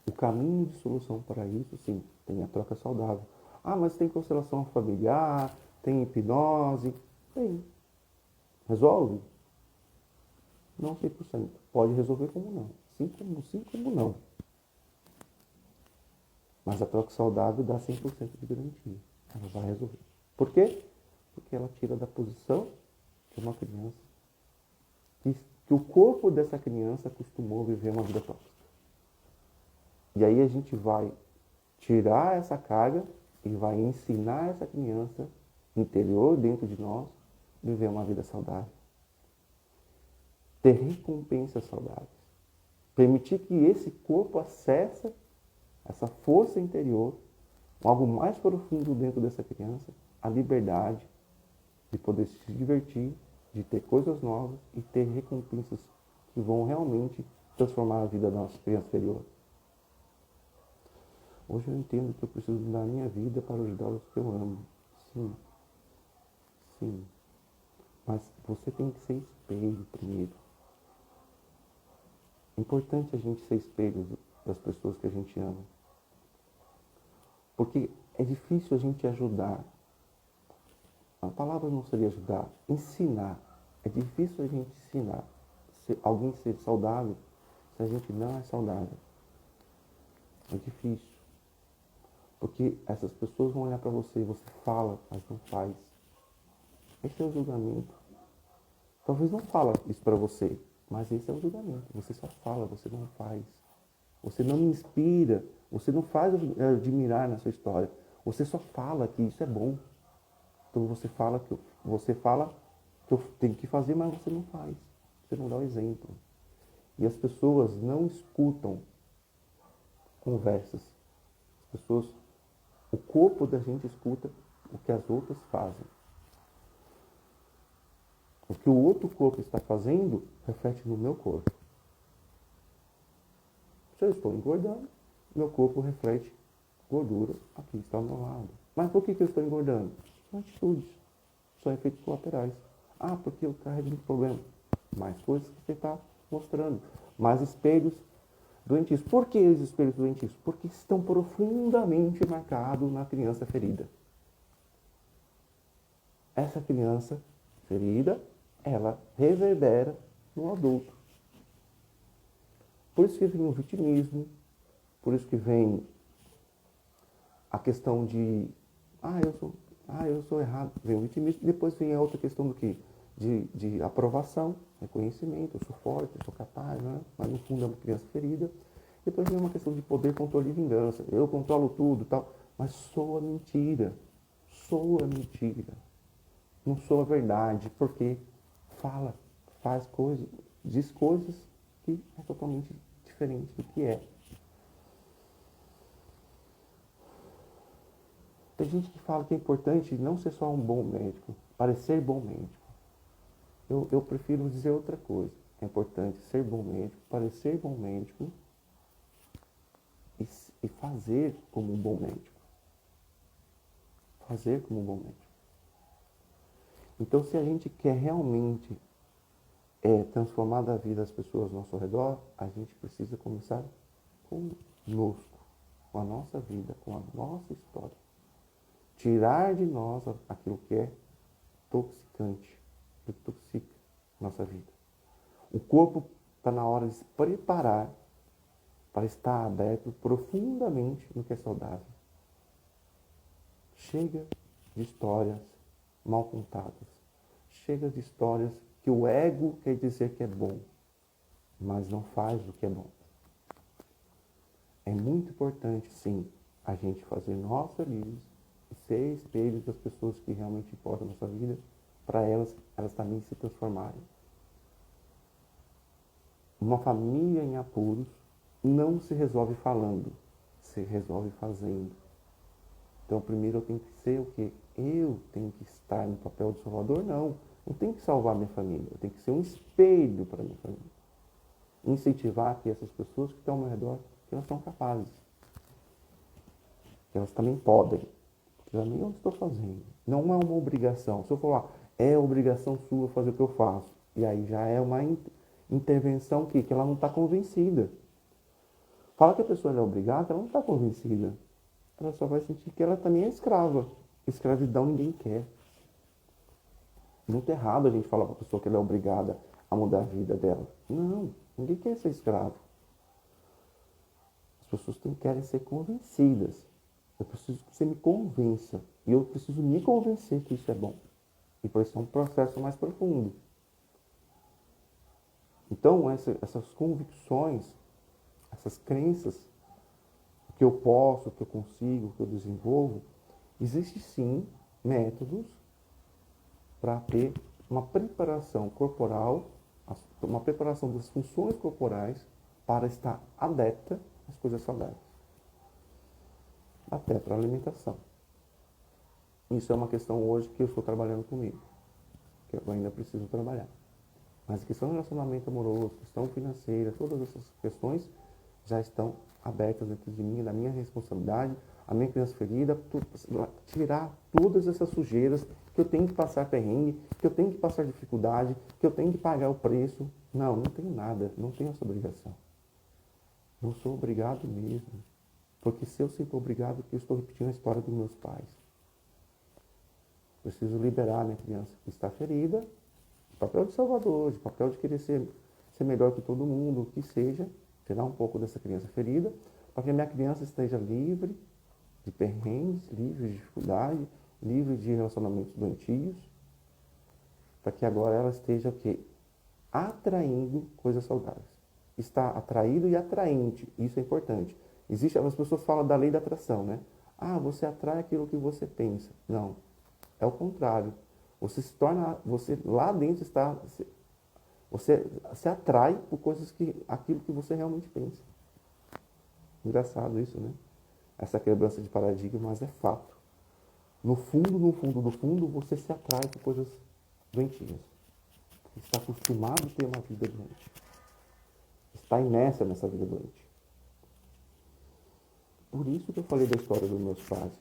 O caminho de solução para isso, sim, tem a troca saudável. Ah, mas tem constelação familiar, tem hipnose. Tem. Resolve? Não 100%. Pode resolver como não. Sim como não. Mas a troca saudável dá 100% de garantia. Ela vai resolver. Por quê? Porque ela tira da posição de uma criança que o corpo dessa criança acostumou viver uma vida tóxica. E aí a gente vai tirar essa carga e vai ensinar essa criança interior, dentro de nós, viver uma vida saudável. Ter recompensas saudáveis. Permitir que esse corpo acesse essa força interior, algo mais profundo dentro dessa criança, a liberdade de poder se divertir, de ter coisas novas e ter recompensas que vão realmente transformar a vida da nossa criança interior. Hoje eu entendo que eu preciso dar a minha vida para ajudar os que eu amo. Sim. Sim. Mas você tem que ser espelho primeiro. É importante a gente ser espelho das pessoas que a gente ama. Porque é difícil a gente ajudar. A palavra não seria ajudar, ensinar. É difícil a gente ensinar alguém ser saudável se a gente não é saudável. É difícil. Porque essas pessoas vão olhar para você e você fala, mas não faz. Esse é o julgamento. Talvez não fala isso para você, mas esse é o julgamento. Você só fala, você não faz. Você não me inspira, você não faz eu admirar na sua história. Você só fala que isso é bom. Então você fala que eu tenho que fazer, mas você não faz. Você não dá o exemplo. E as pessoas não escutam conversas. As pessoas, o corpo da gente escuta o que as outras fazem. O que o outro corpo está fazendo reflete no meu corpo. Se eu estou engordando, meu corpo reflete gordura aqui está ao meu lado. Mas por que eu estou engordando? São atitudes, são efeitos colaterais. Ah, porque eu carrego muito problema. Mais coisas que você está mostrando. Mais espelhos doentios. Por que os espelhos doentios? Porque estão profundamente marcados na criança ferida. Essa criança ferida, ela reverbera no adulto. Por isso que vem o vitimismo, por isso que vem a questão de eu sou errado, vem o vitimismo, depois vem a outra questão do que? De aprovação, reconhecimento, eu sou forte, eu sou capaz, né? Mas no fundo é uma criança ferida. Depois vem uma questão de poder, controle e vingança. Eu controlo tudo e tal, mas soa mentira. Soa mentira. Não soa verdade, porque fala, faz coisas, diz coisas que é totalmente diferente do que é. Tem gente que fala que é importante não ser só um bom médico, parecer bom médico. Eu prefiro dizer outra coisa. É importante ser bom médico, parecer bom médico e fazer como um bom médico. Fazer como um bom médico. Então, se a gente quer realmente transformar a vida das pessoas ao nosso redor, a gente precisa começar conosco, com a nossa vida, com a nossa história. Tirar de nós aquilo que é toxicante, que toxica nossa vida. O corpo está na hora de se preparar para estar aberto profundamente no que é saudável. Chega de histórias mal contadas. Chega de histórias que o ego quer dizer que é bom, mas não faz o que é bom. É muito importante, sim, a gente fazer nós felizes e ser espelho das pessoas que realmente importam na nossa vida, para elas também se transformarem. Uma família em apuros não se resolve falando, se resolve fazendo. Então, primeiro eu tenho que ser o quê? Eu tenho que estar no papel de salvador? Não. Não tenho que salvar minha família. Eu tenho que ser um espelho para minha família. Incentivar que essas pessoas que estão ao meu redor, que elas são capazes. Que elas também podem. Que também eu estou fazendo. Não é uma obrigação. Se eu falar, é obrigação sua fazer o que eu faço. E aí já é uma intervenção que ela não está convencida. Fala que a pessoa é obrigada, ela não está convencida. Ela só vai sentir que ela também é escrava. Escravidão ninguém quer. Muito errado a gente falar para a pessoa que ela é obrigada a mudar a vida dela. Não, ninguém quer ser escravo. As pessoas querem ser convencidas. Eu preciso que você me convença. E eu preciso me convencer que isso é bom. E por isso é um processo mais profundo. Então, essas convicções, essas crenças, que eu posso, que eu consigo, que eu desenvolvo, existe sim métodos para ter uma preparação corporal, uma preparação das funções corporais para estar adepta às coisas saudáveis. Até para a alimentação. Isso é uma questão hoje que eu estou trabalhando comigo, que eu ainda preciso trabalhar. Mas a questão do relacionamento amoroso, questão financeira, todas essas questões já estão abertas dentro de mim, da minha responsabilidade, a minha criança ferida, tirar todas essas sujeiras que eu tenho que passar perrengue, que eu tenho que passar dificuldade, que eu tenho que pagar o preço. Não, não tenho nada, não tenho essa obrigação. Não sou obrigado mesmo. Porque se eu sinto obrigado, eu estou repetindo a história dos meus pais. Preciso liberar a minha criança que está ferida, de papel de salvador, de papel de querer ser melhor que todo mundo, o que seja, tirar um pouco dessa criança ferida, para que a minha criança esteja livre de perrengues, livre de dificuldade, livre de relacionamentos doentios, para que agora ela esteja o quê? Atraindo coisas saudáveis. Está atraído e atraente, isso é importante. As pessoas falam da lei da atração, né? Ah, você atrai aquilo que você pensa. Não, é o contrário. Você se torna, você lá dentro está, você se atrai por aquilo que você realmente pensa. Engraçado isso, né? Essa quebrança de paradigma, mas é fato. No fundo, no fundo, no fundo, você se atrai por coisas doentias. Está acostumado a ter uma vida doente. Está inércia nessa vida doente. Por isso que eu falei da história dos meus pais.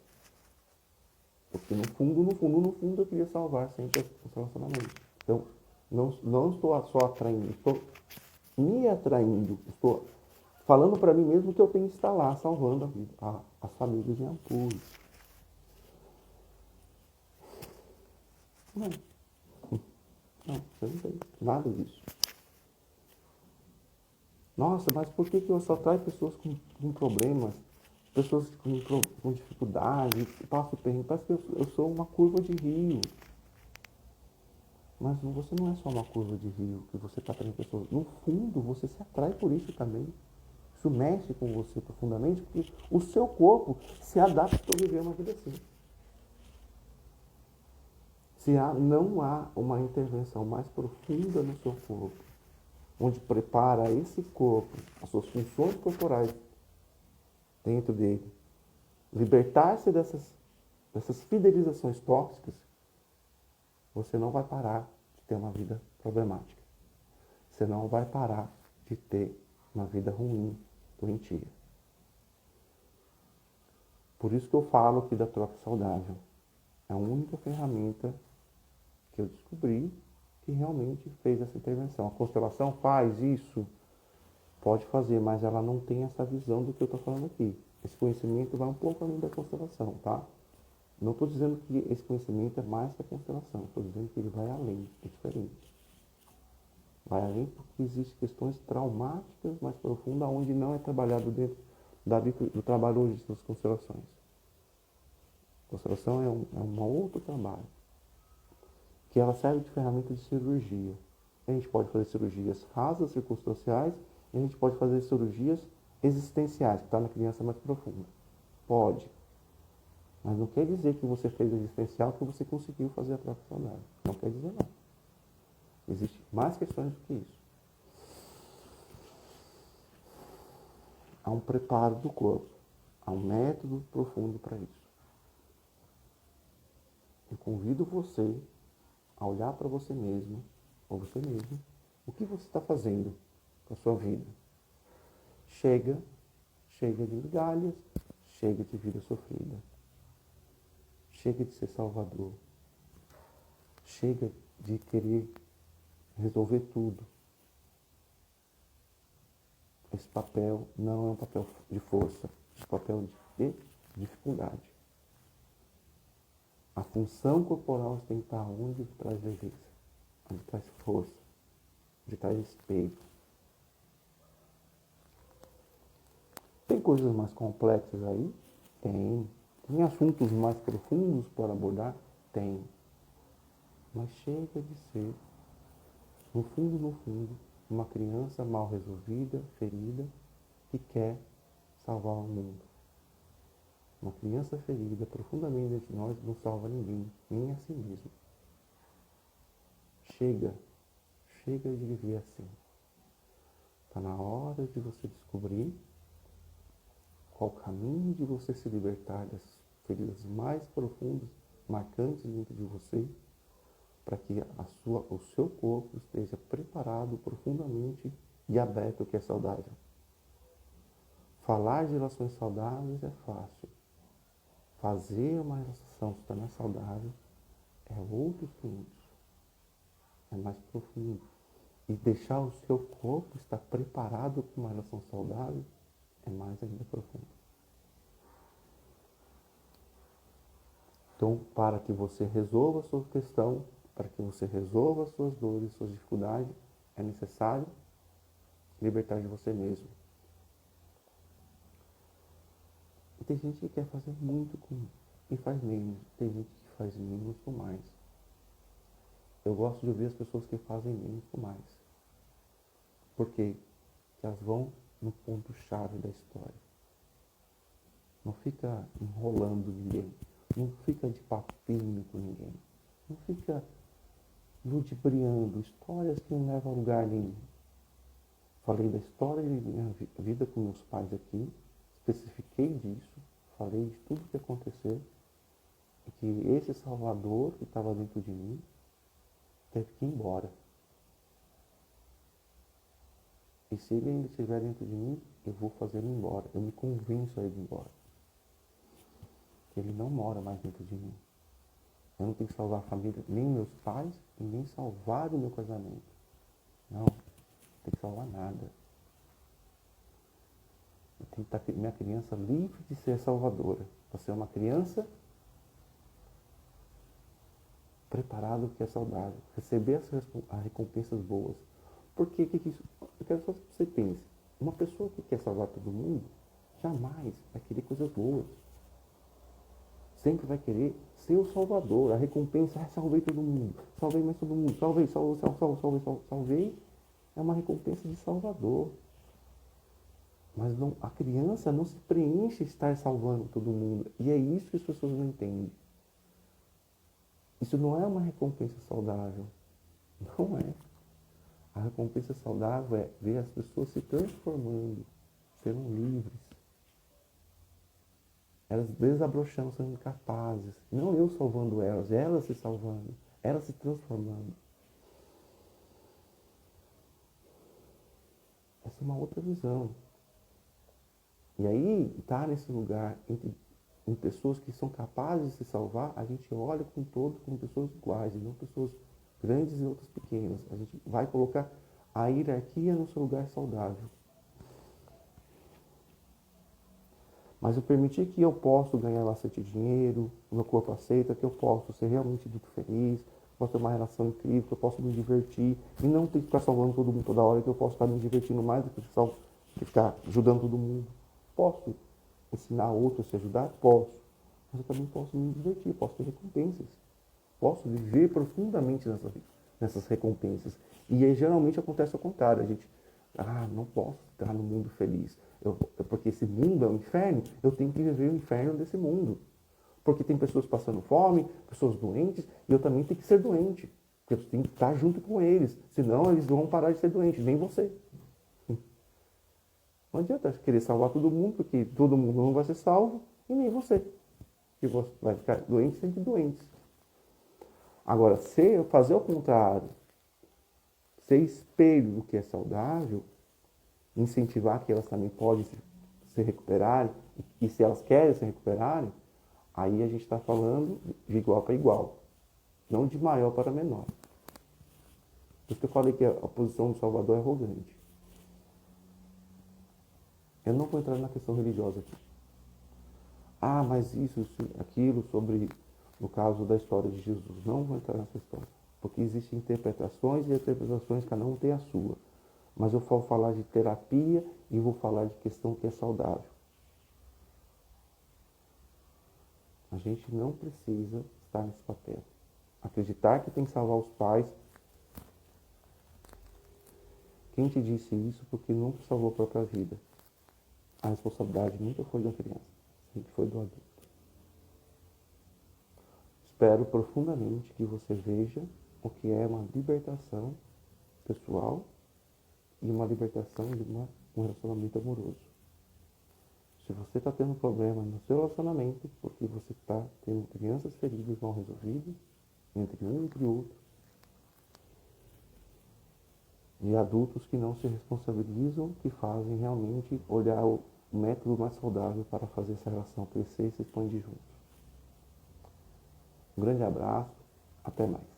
Porque no fundo, no fundo, no fundo, eu queria salvar sempre os relacionamentos. Então, não estou só atraindo, estou me atraindo, estou falando para mim mesmo que eu tenho que estar lá salvando a vida, as famílias em apuros. Não, eu não tenho nada disso. Nossa, mas por que eu só trago pessoas com problemas, pessoas com dificuldade, passo perrengue? Parece que eu sou uma curva de rio. Mas você não é só uma curva de rio que você está atraindo pessoas. No fundo, você se atrai por isso também. Isso mexe com você profundamente, porque o seu corpo se adapta a viver uma vida assim. Não há uma intervenção mais profunda no seu corpo, onde prepara esse corpo, as suas funções corporais dentro dele, libertar-se dessas fidelizações tóxicas, você não vai parar de ter uma vida problemática. Você não vai parar de ter uma vida ruim, doentia. Por isso que eu falo aqui da troca saudável. É a única ferramenta que eu descobri que realmente fez essa intervenção. A constelação faz isso, pode fazer, mas ela não tem essa visão do que eu estou falando aqui. Esse conhecimento vai um pouco além da constelação, tá? Não estou dizendo que esse conhecimento é mais que a constelação, estou dizendo que ele vai além, é diferente. Vai além porque existem questões traumáticas mais profundas onde não é trabalhado dentro do trabalho hoje das constelações. Constelação é um outro trabalho, que ela serve de ferramenta de cirurgia. A gente pode fazer cirurgias rasas, circunstanciais, e a gente pode fazer cirurgias existenciais, que está na criança mais profunda. Pode. Mas não quer dizer que você fez existencial que você conseguiu fazer a troca saudável. Não quer dizer não. Existem mais questões do que isso. Há um preparo do corpo. Há um método profundo para isso. Eu convido você a olhar para você mesmo, ou você mesmo, o que você está fazendo com a sua vida. Chega de migalhas, chega de vida sofrida. Chega de ser salvador. Chega de querer resolver tudo. Esse papel não é um papel de força, é um papel de dificuldade. A função corporal tem que estar onde traz leveza, onde traz força, onde traz respeito. Tem coisas mais complexas aí? Tem. Tem assuntos mais profundos para abordar? Tem. Mas chega de ser, no fundo, uma criança mal resolvida, ferida, que quer salvar o mundo. Uma criança ferida profundamente dentro de nós não salva ninguém, nem a si mesmo. Chega de viver assim. Está na hora de você descobrir qual o caminho de você se libertar das feridas mais profundas, marcantes dentro de você, para que o seu corpo esteja preparado profundamente e aberto ao que é saudável. Falar de relações saudáveis é fácil. Fazer uma relação se tornar saudável é outros 500. É mais profundo. E deixar o seu corpo estar preparado para uma relação saudável é mais ainda profundo. Então, para que você resolva a sua questão, para que você resolva as suas dores, suas dificuldades, é necessário libertar de você mesmo. E tem gente que quer fazer muito e faz menos. Tem gente que faz menos com mais. Eu gosto de ouvir as pessoas que fazem menos com mais. Por quê? Porque elas vão no ponto-chave da história. Não fica enrolando ninguém. Não fica de papinho com ninguém. Não fica ludibriando histórias que não levam a lugar nenhum. Falei da história de minha vida com meus pais aqui, especifiquei disso, falei de tudo que aconteceu, e que esse Salvador que estava dentro de mim teve que ir embora. E se ele ainda estiver dentro de mim, eu vou fazer ele embora. Eu me convenço a ele ir embora. Ele não mora mais dentro de mim. Eu não tenho que salvar a família, nem meus pais, e nem salvar o meu casamento. Não, não tem que salvar nada. Eu tenho que estar minha criança livre de ser salvadora. Você é uma criança preparada que é saudável. Receber as recompensas boas. Porque que isso? Eu quero só que você pense. Uma pessoa que quer salvar todo mundo, jamais vai querer coisas boas. Sempre vai querer ser o salvador. A recompensa é salvei todo mundo. Salvei mais todo mundo. Salvei. É uma recompensa de salvador. Mas não, a criança não se preenche estar salvando todo mundo. E é isso que as pessoas não entendem. Isso não é uma recompensa saudável. Não é. A recompensa saudável é ver as pessoas se transformando, sendo livres. Elas desabrochando, sendo capazes. Não eu salvando elas se salvando, elas se transformando. Essa é uma outra visão. E aí, estar nesse lugar em pessoas que são capazes de se salvar, a gente olha como pessoas iguais, e não pessoas grandes e outras pequenas. A gente vai colocar a hierarquia no seu lugar saudável. Mas eu permitir que eu posso ganhar bastante dinheiro, o meu corpo aceita, que eu posso ser realmente muito feliz, posso ter uma relação incrível, que eu posso me divertir e não ter que ficar salvando todo mundo toda hora, que eu posso estar me divertindo mais do que ficar ajudando todo mundo. Posso ensinar outros a se ajudar? Posso. Mas eu também posso me divertir, posso ter recompensas. Posso viver profundamente nessas recompensas. E aí, geralmente acontece ao contrário. A gente, não posso estar no mundo feliz. Porque esse mundo é um inferno, eu tenho que viver o inferno desse mundo. Porque tem pessoas passando fome, pessoas doentes, e eu também tenho que ser doente. Porque eu tenho que estar junto com eles. Senão eles vão parar de ser doentes, nem você. Não adianta querer salvar todo mundo, porque todo mundo não vai ser salvo, e nem você. Que você vai ficar doente sempre doente. Agora, se eu fazer o contrário, ser espelho do que é saudável, incentivar que elas também podem se recuperarem, e se elas querem se recuperarem, aí a gente está falando de igual para igual, não de maior para menor. Por isso que eu falei que a posição do Salvador é arrogante. Eu não vou entrar na questão religiosa aqui. Mas isso, aquilo, sobre, no caso da história de Jesus. Não vou entrar nessa história. Porque existem interpretações e interpretações, cada um tem a sua. Mas eu vou falar de terapia e vou falar de questão que é saudável. A gente não precisa estar nesse papel. Acreditar que tem que salvar os pais. Quem te disse isso porque nunca salvou a própria vida? A responsabilidade nunca foi da criança, sempre foi do adulto. Espero profundamente que você veja o que é uma libertação pessoal e uma libertação de um relacionamento amoroso. Se você está tendo problema no seu relacionamento, porque você está tendo crianças feridas mal resolvidas, entre um e entre outro, e adultos que não se responsabilizam, que fazem realmente olhar o método mais saudável para fazer essa relação crescer e se expandir juntos. Um grande abraço, até mais.